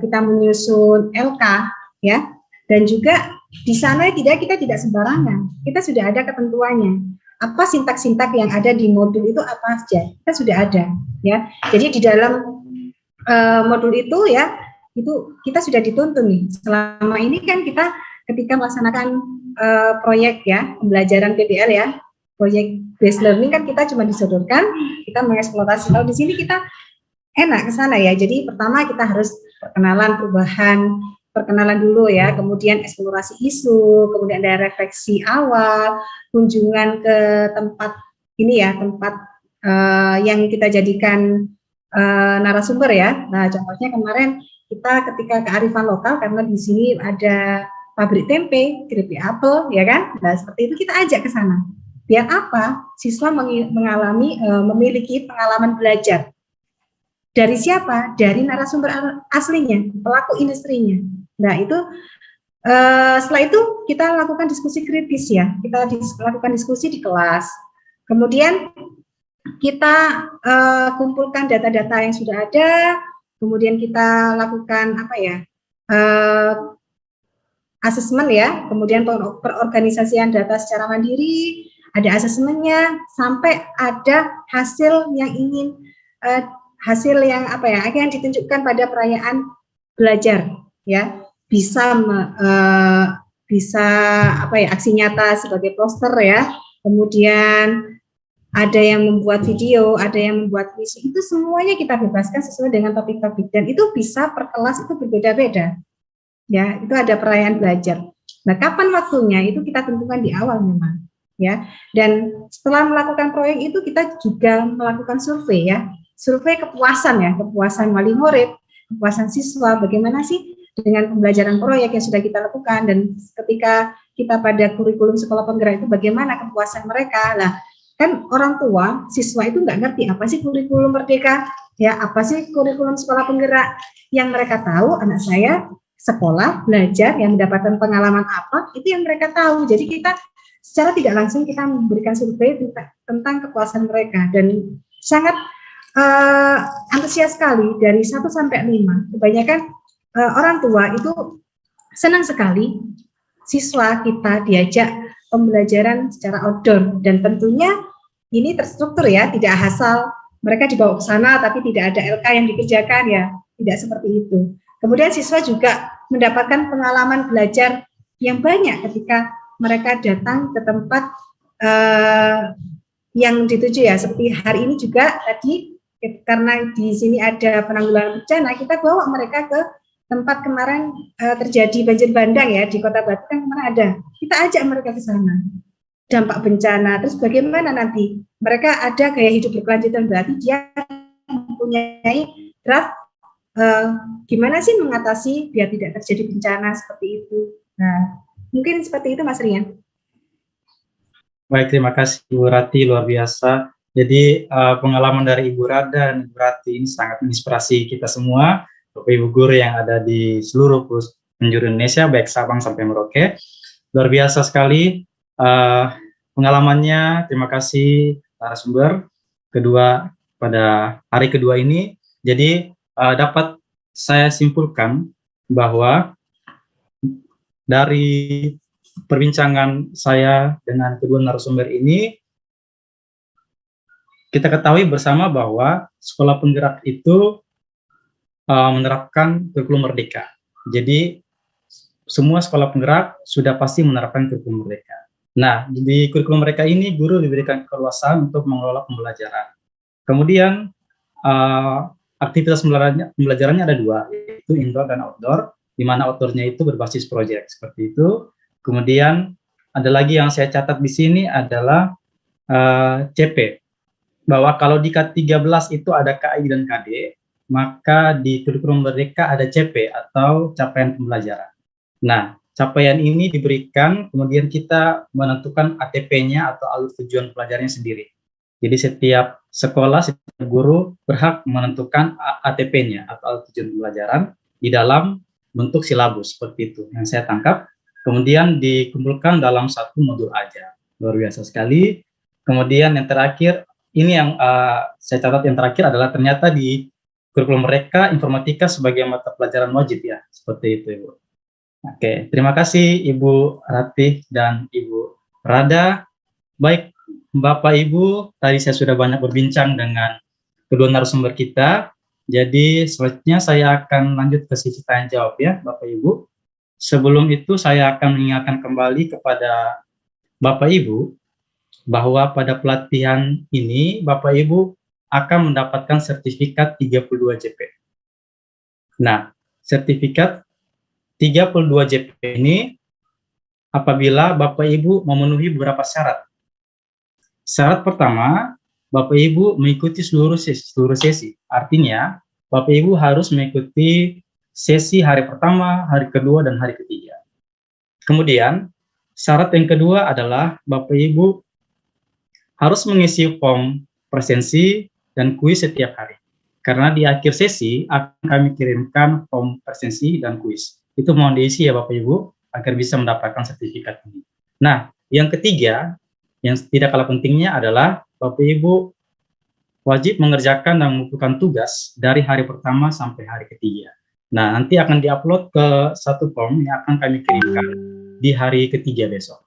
Kita menyusun LK ya. Dan juga di sana kita tidak sembarangan. Kita sudah ada ketentuannya. Apa sintak-sintak yang ada di modul itu apa saja? Kita sudah ada ya. Jadi di dalam modul itu ya, itu kita sudah dituntun nih. Selama ini kan kita ketika melaksanakan proyek ya, pembelajaran PBL ya, proyek based learning kan kita cuma disodorkan, kita mengeksplorasi. Kalau di sini kita enak ke sana ya. Jadi pertama kita harus perkenalan dulu ya, kemudian eksplorasi isu, kemudian ada refleksi awal, kunjungan ke tempat ini ya, tempat yang kita jadikan narasumber ya. Nah, contohnya kemarin kita ketika kearifan lokal, karena di sini ada pabrik tempe, keripik apel, ya kan? Nah, seperti itu kita ajak ke sana. Biar apa? Siswa memiliki pengalaman belajar. Dari siapa? Dari narasumber aslinya, pelaku industrinya. Nah, itu setelah itu kita lakukan diskusi kritis ya. Kita lakukan diskusi di kelas. Kemudian kita kumpulkan data-data yang sudah ada. Kemudian kita lakukan asesmen ya, kemudian perorganisasian data secara mandiri, ada asesmennya, sampai ada hasil yang yang ditunjukkan pada perayaan belajar ya, bisa aksi nyata sebagai poster ya, kemudian ada yang membuat video, ada yang membuat visi, itu semuanya kita bebaskan sesuai dengan topik-topik, dan itu bisa per kelas itu berbeda-beda. Ya, itu ada perayaan belajar. Nah, kapan waktunya itu kita tentukan di awal memang, ya. Dan setelah melakukan proyek itu kita juga melakukan survei ya, survei kepuasan ya, kepuasan wali murid, kepuasan siswa, bagaimana sih dengan pembelajaran proyek yang sudah kita lakukan, dan ketika kita pada kurikulum sekolah penggerak itu bagaimana kepuasan mereka. Nah, kan orang tua siswa itu nggak ngerti apa sih kurikulum merdeka, ya apa sih kurikulum sekolah penggerak. Yang mereka tahu anak saya sekolah, belajar, yang mendapatkan pengalaman apa, itu yang mereka tahu. Jadi kita secara tidak langsung kita memberikan survei tentang kepuasan mereka, dan sangat antusias sekali dari 1 sampai 5. Kebanyakan orang tua itu senang sekali siswa kita diajak pembelajaran secara outdoor, dan tentunya ini terstruktur ya, tidak asal mereka dibawa ke sana tapi tidak ada LK yang dikerjakan ya, tidak seperti itu. Kemudian siswa juga mendapatkan pengalaman belajar yang banyak ketika mereka datang ke tempat yang dituju ya. Seperti hari ini juga tadi, karena di sini ada penanggulangan bencana, kita bawa mereka ke tempat kemarin terjadi banjir bandang ya, di Kota Batu kan kemarin ada. Kita ajak mereka ke sana. Dampak bencana, terus bagaimana nanti mereka ada gaya hidup berkelanjutan, berarti dia mempunyai draft gimana sih mengatasi biar tidak terjadi bencana seperti itu. Nah, mungkin seperti itu Mas Rian. Baik, terima kasih Ibu Rati, luar biasa. Jadi pengalaman dari Ibu Rada dan Ibu Rati ini sangat menginspirasi kita semua, Bapak Ibu guru yang ada di seluruh penjuru Indonesia, baik Sabang sampai Merauke. Luar biasa sekali pengalamannya. Terima kasih narasumber kedua pada hari kedua ini. Jadi dapat saya simpulkan bahwa dari perbincangan saya dengan kedua narasumber ini, kita ketahui bersama bahwa sekolah penggerak itu menerapkan kurikulum merdeka. Jadi semua sekolah penggerak sudah pasti menerapkan kurikulum merdeka. Nah, di kurikulum mereka ini guru diberikan keleluasaan untuk mengelola pembelajaran. Kemudian aktivitas pembelajarannya ada 2, yaitu indoor dan outdoor, di mana outdoornya itu berbasis proyek seperti itu. Kemudian ada lagi yang saya catat di sini adalah CP, bahwa kalau di K13 itu ada KI dan KD, maka di kurikulum merdeka ada CP atau capaian pembelajaran. Nah, capaian ini diberikan, kemudian kita menentukan ATP-nya atau alur tujuan pelajarannya sendiri. Jadi setiap sekolah, setiap guru berhak menentukan ATP-nya atau alur tujuan pelajaran di dalam bentuk silabus, seperti itu yang saya tangkap. Kemudian dikumpulkan dalam satu modul aja. Luar biasa sekali. Kemudian yang terakhir, ini yang saya catat yang terakhir adalah ternyata di kurikulum mereka informatika sebagai mata pelajaran wajib ya, seperti itu Ibu. Oke, terima kasih Ibu Ratih dan Ibu Rada. Baik Bapak Ibu, tadi saya sudah banyak berbincang dengan kedua narasumber kita. Jadi selanjutnya saya akan lanjut ke sesi tanya jawab ya Bapak Ibu. Sebelum itu saya akan mengingatkan kembali kepada Bapak Ibu bahwa pada pelatihan ini Bapak Ibu akan mendapatkan sertifikat 32 JP. Nah, sertifikat 32 JP ini apabila Bapak Ibu memenuhi beberapa syarat. Syarat pertama, Bapak Ibu mengikuti seluruh sesi. Artinya, Bapak Ibu harus mengikuti sesi hari pertama, hari kedua, dan hari ketiga. Kemudian, syarat yang kedua adalah Bapak Ibu harus mengisi form presensi dan kuis setiap hari. Karena di akhir sesi akan kami kirimkan form presensi dan kuis. Itu mohon diisi ya Bapak Ibu, agar bisa mendapatkan sertifikat ini. Nah, yang ketiga, yang tidak kalah pentingnya adalah Bapak Ibu wajib mengerjakan dan mengumpulkan tugas dari hari pertama sampai hari ketiga. Nah, nanti akan diupload ke satu form yang akan kami kirimkan di hari ketiga besok.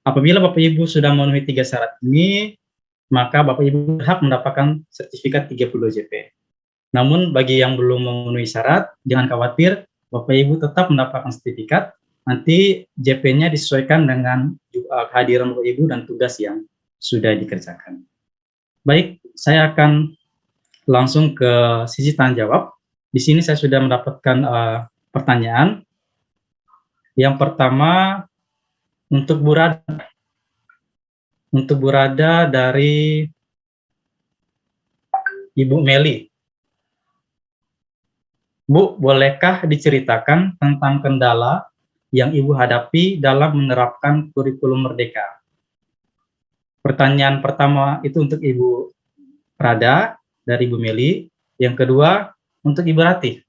Apabila Bapak Ibu sudah memenuhi 3 syarat ini, maka Bapak Ibu berhak mendapatkan sertifikat 32 JP. Namun bagi yang belum memenuhi syarat, jangan khawatir, Bapak Ibu tetap mendapatkan sertifikat. Nanti JP-nya disesuaikan dengan kehadiran Bapak Ibu dan tugas yang sudah dikerjakan. Baik, saya akan langsung ke sisi tanya jawab. Di sini saya sudah mendapatkan pertanyaan. Yang pertama untuk Bu Rada. Untuk Bu Rada dari Ibu Meli. Bu, bolehkah diceritakan tentang kendala yang Ibu hadapi dalam menerapkan kurikulum merdeka? Pertanyaan pertama itu untuk Ibu Rada dari Ibu Meli. Yang kedua untuk Ibu Ratih.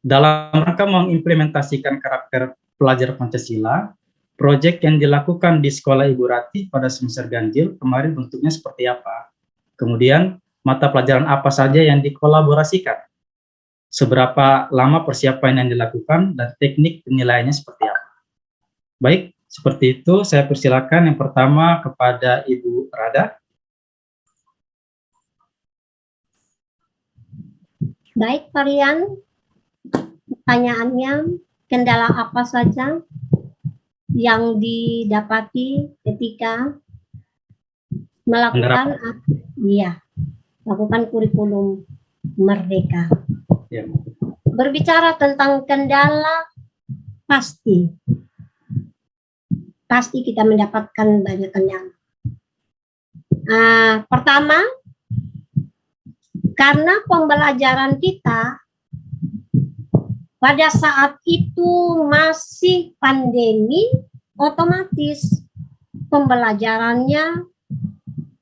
Dalam rangka mengimplementasikan karakter pelajar Pancasila, proyek yang dilakukan di sekolah Ibu Ratih pada semester ganjil kemarin bentuknya seperti apa? Kemudian mata pelajaran apa saja yang dikolaborasikan? Seberapa lama persiapan yang dilakukan dan teknik penilaiannya seperti apa? Baik, seperti itu saya persilakan yang pertama kepada Ibu Rada. Baik, Varian. Pertanyaannya, kendala apa saja yang didapati ketika melakukan kurikulum merdeka? Ya. Berbicara tentang kendala, pasti kita mendapatkan banyak kendala. Pertama, karena pembelajaran kita pada saat itu masih pandemi, otomatis pembelajarannya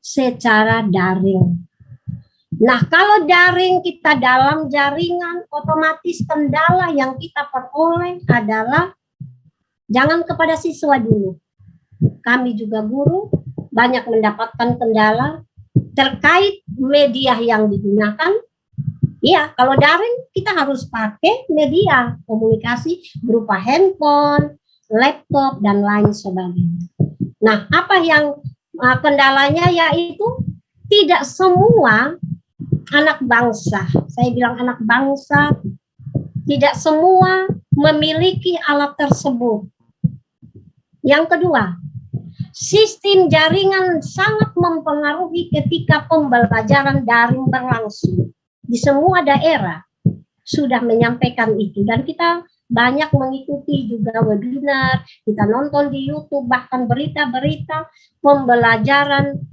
secara daring. Nah, kalau daring kita dalam jaringan, otomatis kendala yang kita peroleh adalah jangan kepada siswa dulu. Kami juga guru banyak mendapatkan kendala terkait media yang digunakan. Iya, kalau daring kita harus pakai media komunikasi berupa handphone, laptop, dan lain sebagainya. Nah, apa yang kendalanya yaitu tidak semua anak bangsa, saya bilang anak bangsa, tidak semua memiliki alat tersebut. Yang kedua, sistem jaringan sangat mempengaruhi ketika pembelajaran daring berlangsung. Di semua daerah sudah menyampaikan itu dan kita banyak mengikuti juga webinar, kita nonton di YouTube, bahkan berita-berita pembelajaran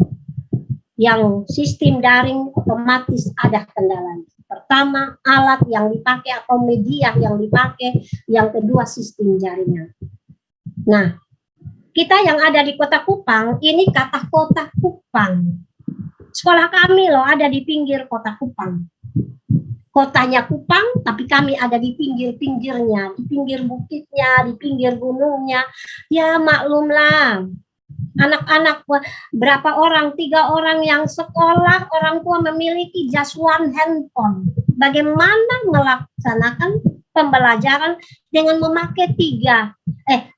yang sistem daring otomatis ada kendalanya. Pertama, alat yang dipakai atau media yang dipakai, yang kedua sistem jaringan. Nah, kita yang ada di Kota Kupang, ini kata Kota Kupang. Sekolah kami loh ada di pinggir Kota Kupang. Kotanya Kupang, tapi kami ada di pinggir-pinggirnya, di pinggir bukitnya, di pinggir gunungnya. Ya maklumlah, anak-anak berapa orang, 3 orang yang sekolah, orang tua memiliki just one handphone. Bagaimana melaksanakan pembelajaran dengan memakai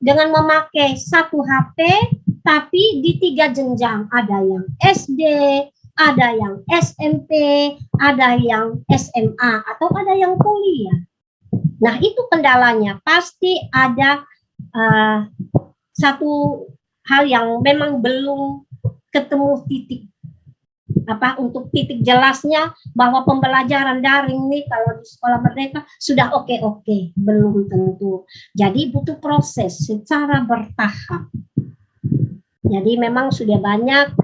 dengan memakai 1 HP, tapi di 3 jenjang. Ada yang SD, ada yang SMP, ada yang SMA, atau ada yang kuliah. Nah, itu kendalanya. Pasti ada satu hal yang memang belum ketemu titik untuk titik jelasnya bahwa pembelajaran daring nih kalau di sekolah merdeka sudah oke, belum tentu. Jadi butuh proses secara bertahap. Jadi memang sudah banyak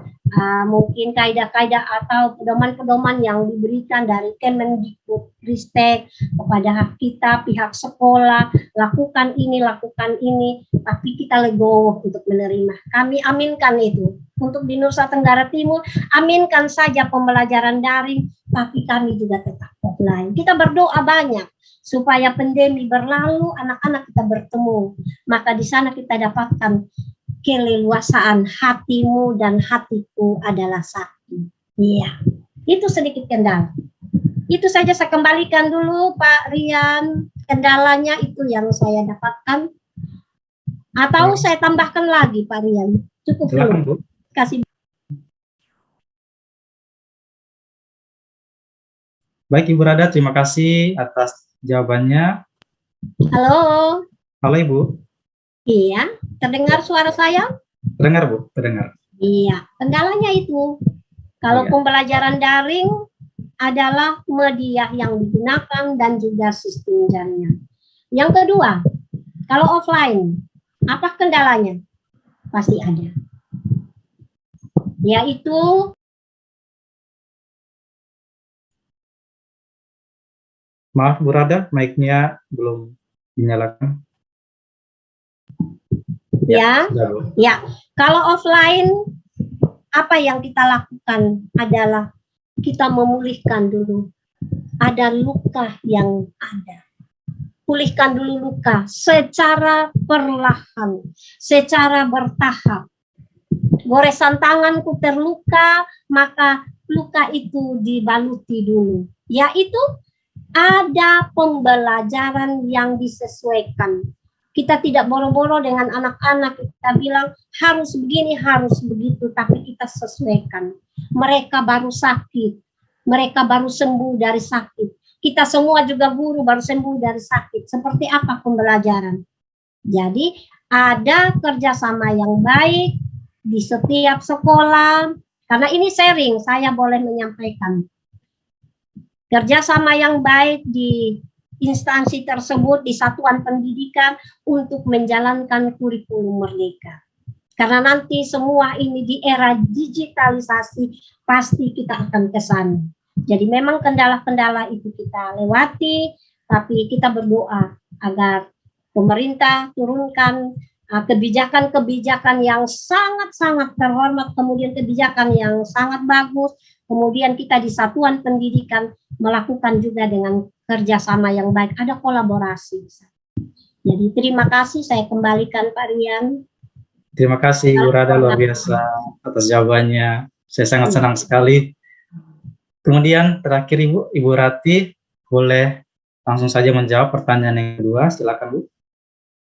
mungkin kaidah-kaidah atau pedoman-pedoman yang diberikan dari Kemendikbudristek kepada kita, pihak sekolah, lakukan ini, tapi kita legowo untuk menerima. Kami aminkan itu. Untuk di Nusa Tenggara Timur, aminkan saja pembelajaran daring, tapi kami juga tetap offline. Kita berdoa banyak supaya pandemi berlalu, anak-anak kita bertemu. Maka di sana kita dapatkan keleluasaan, hatimu dan hatiku adalah satu. Iya, itu sedikit kendala. Itu saja saya kembalikan dulu Pak Rian, kendalanya itu yang saya dapatkan. Atau saya tambahkan lagi Pak Rian, cukup Silakan, Bu. Kasih. Baik Ibu Rada, terima kasih atas jawabannya. Halo. Halo Ibu. Iya, terdengar suara saya? Terdengar Bu, terdengar. Iya, kendalanya itu. Kalau pembelajaran daring adalah media yang digunakan dan juga sistem jaringan. Yang kedua, kalau offline, apa kendalanya? Pasti ada. Yaitu maaf Bu Rada, mic-nya belum dinyalakan. Ya, kalau offline apa yang kita lakukan adalah kita memulihkan dulu. Ada luka yang ada. Pulihkan dulu luka secara perlahan, secara bertahap. Goresan tanganku terluka, maka luka itu dibaluti dulu. Yaitu ada pembelajaran yang disesuaikan. Kita tidak boro-boro dengan anak-anak, kita bilang harus begini, harus begitu, tapi kita sesuaikan. Mereka baru sakit, mereka baru sembuh dari sakit. Kita semua juga guru baru sembuh dari sakit. Seperti apa pembelajaran? Jadi ada kerjasama yang baik di setiap sekolah, karena ini sharing, saya boleh menyampaikan. Kerjasama yang baik di instansi tersebut, di satuan pendidikan untuk menjalankan kurikulum merdeka. Karena nanti semua ini di era digitalisasi pasti kita akan ke sana. Jadi memang kendala-kendala itu kita lewati, tapi kita berdoa agar pemerintah turunkan kebijakan-kebijakan yang sangat-sangat terhormat, kemudian kebijakan yang sangat bagus, kemudian kita di satuan pendidikan melakukan juga dengan kerjasama yang baik, ada kolaborasi. Jadi terima kasih, saya kembalikan Pak Rian. Terima kasih Ibu Rada, luar biasa atas jawabannya. Saya sangat senang sekali. Kemudian terakhir Ibu Rati, boleh langsung saja menjawab pertanyaan yang kedua, silakan Bu.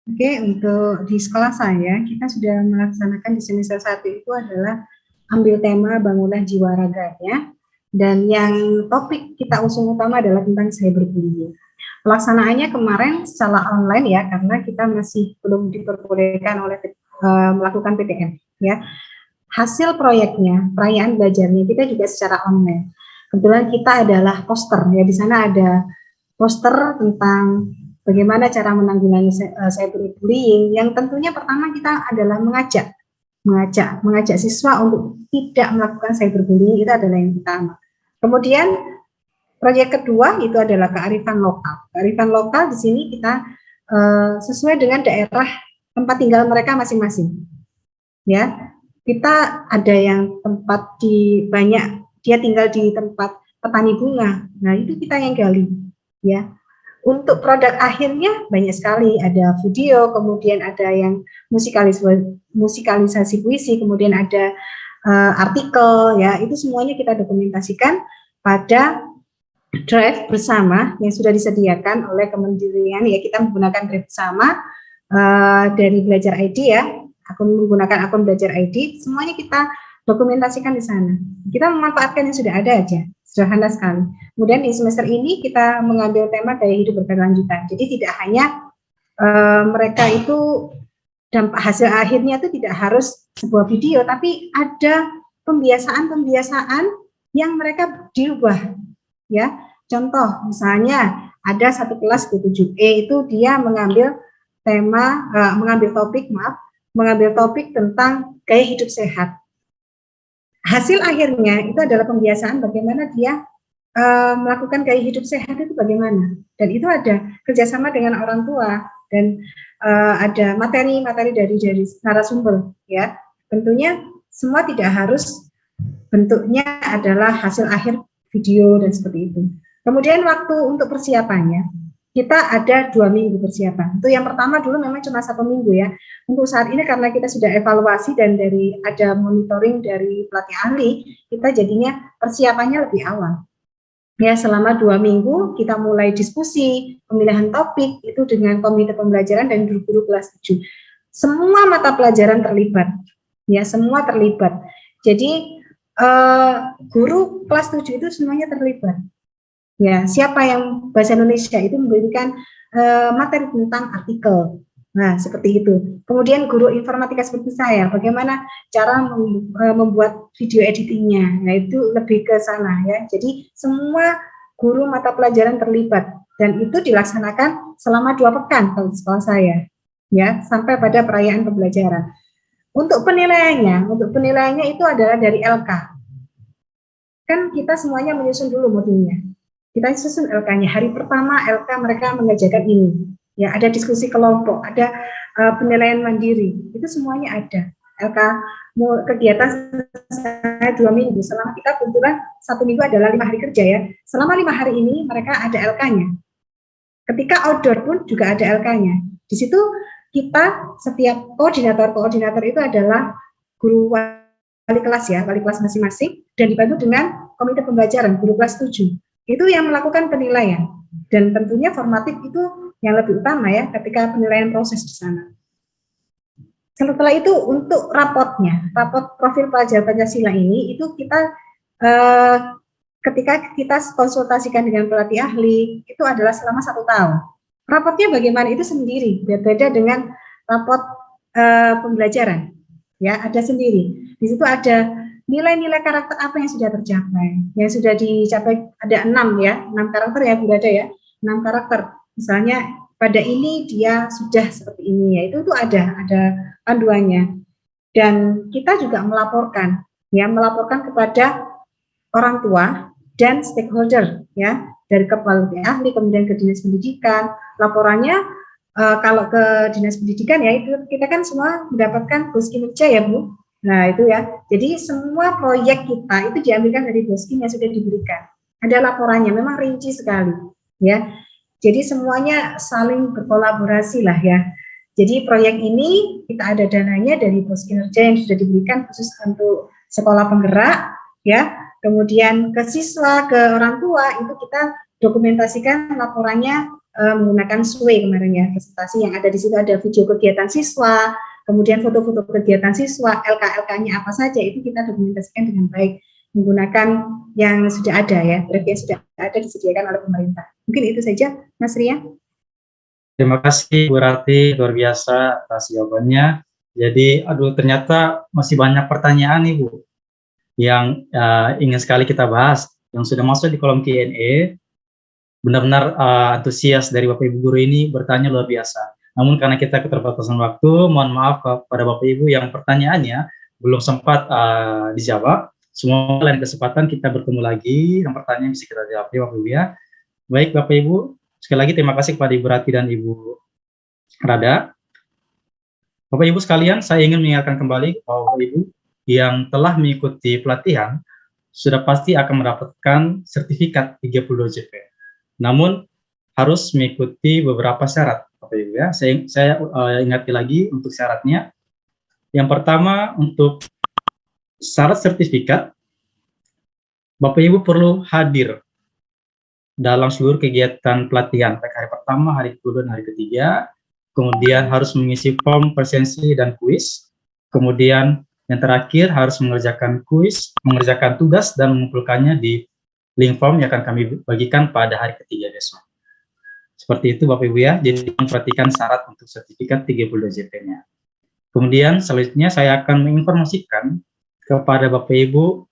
Oke, untuk di sekolah saya, kita sudah melaksanakan di semester 1 itu adalah ambil tema bangunlah jiwa raganya. Dan yang topik kita usung utama adalah tentang cyberbullying. Pelaksanaannya kemarin secara online ya, karena kita masih belum diperbolehkan oleh melakukan PTM ya. Hasil proyeknya, perayaan belajarnya kita juga secara online. Kebetulan kita adalah poster ya, di sana ada poster tentang bagaimana cara menanggulangi cyberbullying, yang tentunya pertama kita adalah mengajak siswa untuk tidak melakukan cyberbullying, itu adalah yang pertama. Kemudian proyek kedua itu adalah kearifan lokal. Kearifan lokal di sini kita sesuai dengan daerah tempat tinggal mereka masing-masing. Ya, kita ada yang tempat dia tinggal di tempat petani bunga. Nah, itu kita yang gali. Ya, untuk produk akhirnya banyak sekali, ada video, kemudian ada yang musikalisasi puisi, kemudian ada artikel, ya, itu semuanya kita dokumentasikan pada drive bersama yang sudah disediakan oleh kementerian, ya, kita menggunakan drive bersama dari Belajar ID, ya, menggunakan akun Belajar ID, semuanya kita dokumentasikan di sana. Kita memanfaatkan yang sudah ada aja, sederhana sekali. Kemudian di semester ini kita mengambil tema gaya hidup berkelanjutan. Jadi tidak hanya mereka itu hasil akhirnya itu tidak harus sebuah video, tapi ada pembiasaan yang mereka dirubah. Ya, contoh misalnya ada satu kelas G7E itu dia mengambil topik tentang gaya hidup sehat. Hasil akhirnya itu adalah pembiasaan bagaimana dia melakukan gaya hidup sehat itu bagaimana, dan itu ada kerjasama dengan orang tua dan ada materi dari narasumber, ya. Tentunya semua tidak harus bentuknya adalah hasil akhir video dan seperti itu. Kemudian waktu untuk persiapannya kita ada 2 minggu persiapan. Itu yang pertama dulu memang cuma 1 minggu, ya. Untuk saat ini karena kita sudah evaluasi dan ada monitoring dari pelatih ahli, kita jadinya persiapannya lebih awal. Ya, selama 2 minggu kita mulai diskusi, pemilihan topik itu dengan komite pembelajaran dan guru-guru kelas 7. Semua mata pelajaran terlibat. Ya, semua terlibat. Jadi guru kelas 7 itu semuanya terlibat. Ya, siapa yang bahasa Indonesia itu memberikan materi tentang artikel. Nah, seperti itu. Kemudian guru informatika seperti saya, bagaimana cara membuat video editingnya. Nah, itu lebih ke sana, ya. Jadi semua guru mata pelajaran terlibat dan itu dilaksanakan selama 2 pekan kalau di sekolah saya, ya, sampai pada perayaan pembelajaran. Untuk penilaiannya itu adalah dari LK. Kan kita semuanya menyusun dulu modulnya. Kita susun LK-nya. Hari pertama LK mereka mengerjakan ini. Ya, ada diskusi kelompok, ada penilaian mandiri. Itu semuanya ada. LK kegiatan saya 2 minggu. Selama kita kebetulan 1 minggu adalah 5 hari kerja, ya. Selama 5 hari ini mereka ada LK-nya. Ketika outdoor pun juga ada LK-nya. Di situ kita setiap koordinator itu adalah guru wali kelas, ya, wali kelas masing-masing, dan dibantu dengan komite pembelajaran guru kelas 7. Itu yang melakukan penilaian, dan tentunya formatif itu yang lebih utama, ya, ketika penilaian proses di sana. Setelah itu untuk rapot profil pelajar Pancasila ini itu kita ketika kita konsultasikan dengan pelatih ahli itu adalah selama 1 tahun. Rapotnya bagaimana itu sendiri, berbeda dengan rapot pembelajaran, ya, ada sendiri. Di situ ada nilai-nilai karakter apa yang sudah tercapai, yang sudah dicapai ada 6, ya, 6 karakter, ya, Bu Dada, ya, 6 karakter. Misalnya pada ini dia sudah seperti ini, ya, itu ada panduannya. Dan kita juga melaporkan kepada orang tua dan stakeholder, ya, dari kepala ahli kemudian ke dinas pendidikan. Laporannya kalau ke dinas pendidikan, ya, itu kita kan semua mendapatkan bos kinerja, ya, Bu. Nah, itu, ya. Jadi semua proyek kita itu diambilkan dari boskim yang sudah diberikan. Ada laporannya, memang rinci sekali, ya. Jadi semuanya saling berkolaborasi lah, ya. Jadi proyek ini kita ada dananya dari bos kinerja yang sudah diberikan khusus untuk sekolah penggerak, ya. Kemudian ke siswa, ke orang tua itu kita dokumentasikan laporannya menggunakan SWE kemarin, ya, presentasi yang ada di situ ada video kegiatan siswa. Kemudian foto-foto kegiatan siswa, LK-LK-nya apa saja, itu kita dokumentasikan dengan baik, menggunakan yang sudah ada, ya, draft yang sudah ada disediakan oleh pemerintah. Mungkin itu saja, Mas Rian. Terima kasih Bu Rati, luar biasa atas jawabannya. Jadi, ternyata masih banyak pertanyaan nih, Bu, yang ingin sekali kita bahas, yang sudah masuk di kolom Q&A. benar-benar antusias dari Bapak Ibu guru ini bertanya luar biasa. Namun karena kita keterbatasan waktu, mohon maaf kepada Bapak Ibu yang pertanyaannya belum sempat dijawab. Semoga lain kesempatan kita bertemu lagi, yang pertanyaan bisa kita jawab ya Bapak Ibu ya. Baik Bapak Ibu, sekali lagi terima kasih kepada Ibu Rati dan Ibu Rada. Bapak Ibu sekalian, saya ingin mengingatkan kembali bahwa Bapak Ibu yang telah mengikuti pelatihan sudah pasti akan mendapatkan sertifikat 32 JP. Namun harus mengikuti beberapa syarat, Bapak Ibu ya. Saya ingati lagi untuk syaratnya. Yang pertama, untuk syarat sertifikat, Bapak Ibu perlu hadir dalam seluruh kegiatan pelatihan, baik hari pertama, hari kedua, dan hari ketiga. Kemudian harus mengisi form presensi dan kuis. Kemudian yang terakhir harus mengerjakan kuis, mengerjakan tugas, dan mengumpulkannya di link form yang akan kami bagikan pada hari ketiga besok. Seperti itu Bapak Ibu ya, jadi memperhatikan syarat untuk sertifikat 32 JP-nya. Kemudian selanjutnya saya akan menginformasikan kepada Bapak Ibu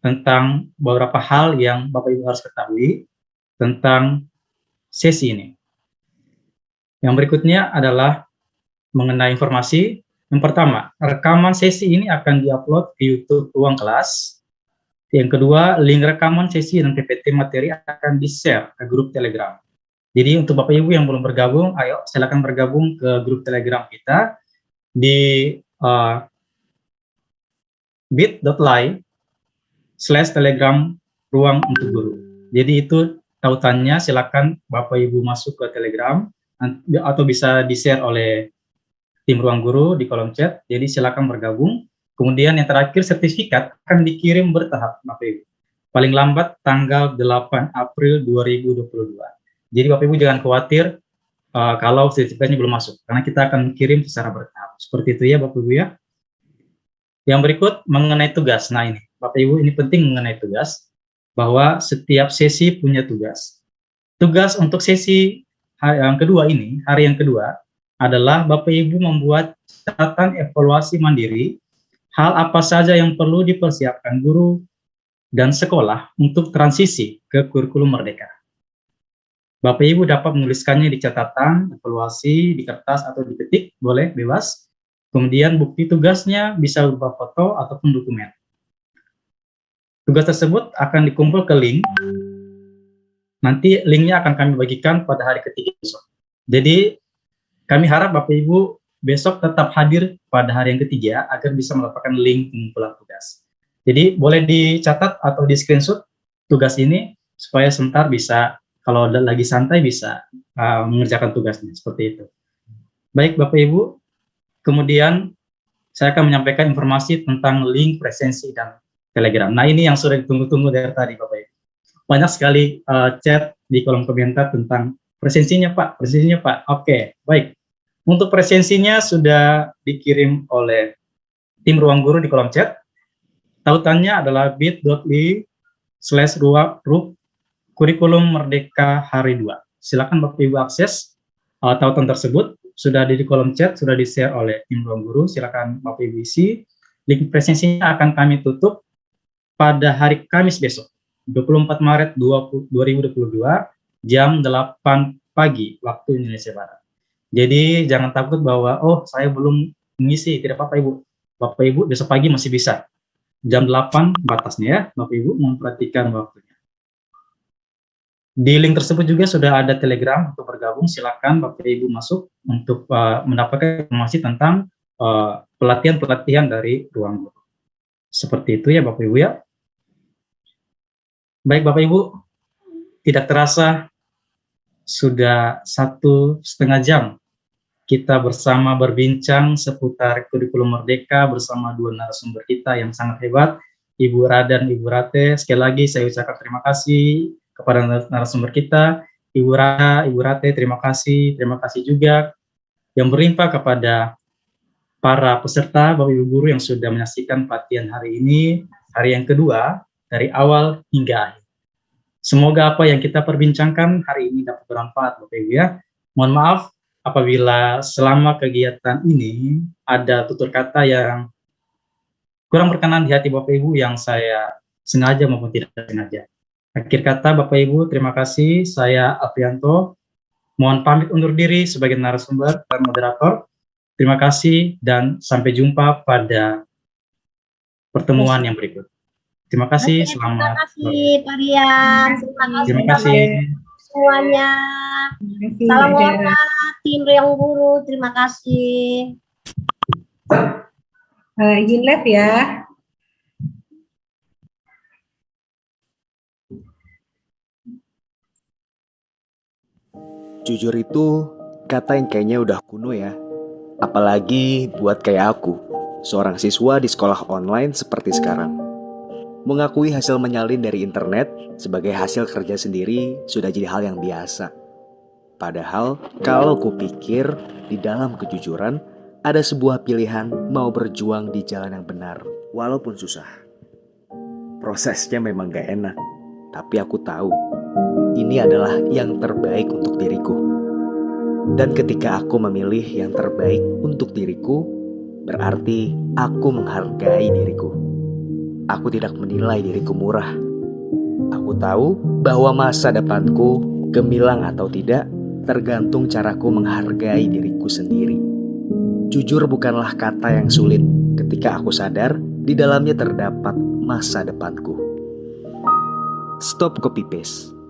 tentang beberapa hal yang Bapak Ibu harus ketahui tentang sesi ini. Yang berikutnya adalah mengenai informasi. Yang pertama, rekaman sesi ini akan diupload ke YouTube Ruang Kelas. Yang kedua, link rekaman sesi dan PPT materi akan di-share ke grup Telegram. Jadi untuk Bapak Ibu yang belum bergabung, ayo silakan bergabung ke grup Telegram kita di bit.ly/telegram ruang untuk guru. Jadi itu tautannya, silakan Bapak Ibu masuk ke Telegram atau bisa di-share oleh tim Ruang Guru di kolom chat. Jadi silakan bergabung. Kemudian yang terakhir, sertifikat akan dikirim bertahap Bapak Ibu. Paling lambat tanggal 8 April 2022. Jadi Bapak Ibu jangan khawatir kalau sertifikatnya belum masuk, karena kita akan kirim secara bertahap. Seperti itu ya Bapak Ibu ya. Yang berikut mengenai tugas. Nah ini Bapak Ibu, ini penting mengenai tugas, bahwa setiap sesi punya tugas. Tugas untuk sesi yang kedua ini, hari yang kedua, adalah Bapak Ibu membuat catatan evaluasi mandiri, hal apa saja yang perlu dipersiapkan guru dan sekolah untuk transisi ke kurikulum merdeka. Bapak Ibu dapat menuliskannya di catatan, evaluasi, di kertas atau di ketik, boleh, bebas. Kemudian bukti tugasnya bisa berupa foto ataupun dokumen. Tugas tersebut akan dikumpul ke link. Nanti linknya akan kami bagikan pada hari ketiga besok. Jadi kami harap Bapak Ibu besok tetap hadir pada hari yang ketiga agar bisa mendapatkan link pengumpulan tugas. Jadi boleh dicatat atau di screenshot tugas ini supaya sebentar bisa, kalau lagi santai bisa mengerjakan tugasnya, seperti itu. Baik Bapak Ibu, kemudian saya akan menyampaikan informasi tentang link presensi dan Telegram. Nah ini yang sudah ditunggu-tunggu dari tadi Bapak Ibu. Banyak sekali chat di kolom komentar tentang presensinya Pak, presensinya Pak. Oke, baik. Untuk presensinya sudah dikirim oleh tim Ruang Guru di kolom chat. Tautannya adalah bit.ly/ruang kurikulum merdeka hari 2. Silakan Bapak Ibu akses tautan tersebut, sudah di kolom chat, sudah di-share oleh tim Ruang Guru. Silakan Bapak Ibu isi. Link presensinya akan kami tutup pada hari Kamis besok, 24 Maret 2022, jam 8 pagi waktu Indonesia Barat. Jadi jangan takut bahwa, oh saya belum mengisi, tidak apa-apa Ibu. Bapak Ibu besok pagi masih bisa. Jam 8 batasnya ya, Bapak Ibu memperhatikan waktunya. Di link tersebut juga sudah ada Telegram untuk bergabung, silakan Bapak Ibu masuk untuk mendapatkan informasi tentang pelatihan-pelatihan dari Ruang Guru. Seperti itu ya Bapak Ibu ya. Baik Bapak Ibu, tidak terasa sudah 1,5 jam kita bersama berbincang seputar kurikulum merdeka bersama dua narasumber kita yang sangat hebat, Ibu Rada dan Ibu Rate. Sekali lagi saya ucapkan terima kasih kepada narasumber kita, Ibu Rada, Ibu Rate, terima kasih juga yang berlimpah kepada para peserta, Bapak Ibu Guru yang sudah menyaksikan pelatihan hari ini, hari yang kedua, dari awal hingga akhir. Semoga apa yang kita perbincangkan hari ini dapat bermanfaat, Bapak Ibu ya. Mohon maaf apabila selama kegiatan ini ada tutur kata yang kurang berkenan di hati Bapak Ibu yang saya sengaja maupun tidak sengaja. Akhir kata Bapak Ibu, terima kasih. Saya Aprianto. Mohon pamit undur diri sebagai narasumber dan moderator. Terima kasih dan sampai jumpa pada pertemuan yang berikut. Terima kasih, Oke, terima selamat. kasih Pak Rian. Terima kasih Terima Bapak kasih. semuanya. Terima kasih, Salam Mbak Dara. hormat tim Riang Guru. Terima kasih. Izin live ya. Jujur itu kata yang kayaknya udah kuno ya. Apalagi buat kayak aku, seorang siswa di sekolah online seperti sekarang. Mengakui hasil menyalin dari internet sebagai hasil kerja sendiri sudah jadi hal yang biasa. Padahal kalau kupikir di dalam kejujuran ada sebuah pilihan mau berjuang di jalan yang benar walaupun susah. Prosesnya memang gak enak, tapi aku tahu ini adalah yang terbaik untuk diriku. Dan ketika aku memilih yang terbaik untuk diriku, berarti aku menghargai diriku. Aku tidak menilai diriku murah. Aku tahu bahwa masa depanku gemilang atau tidak tergantung caraku menghargai diriku sendiri. Jujur bukanlah kata yang sulit ketika aku sadar di dalamnya terdapat masa depanku. Stop copy paste.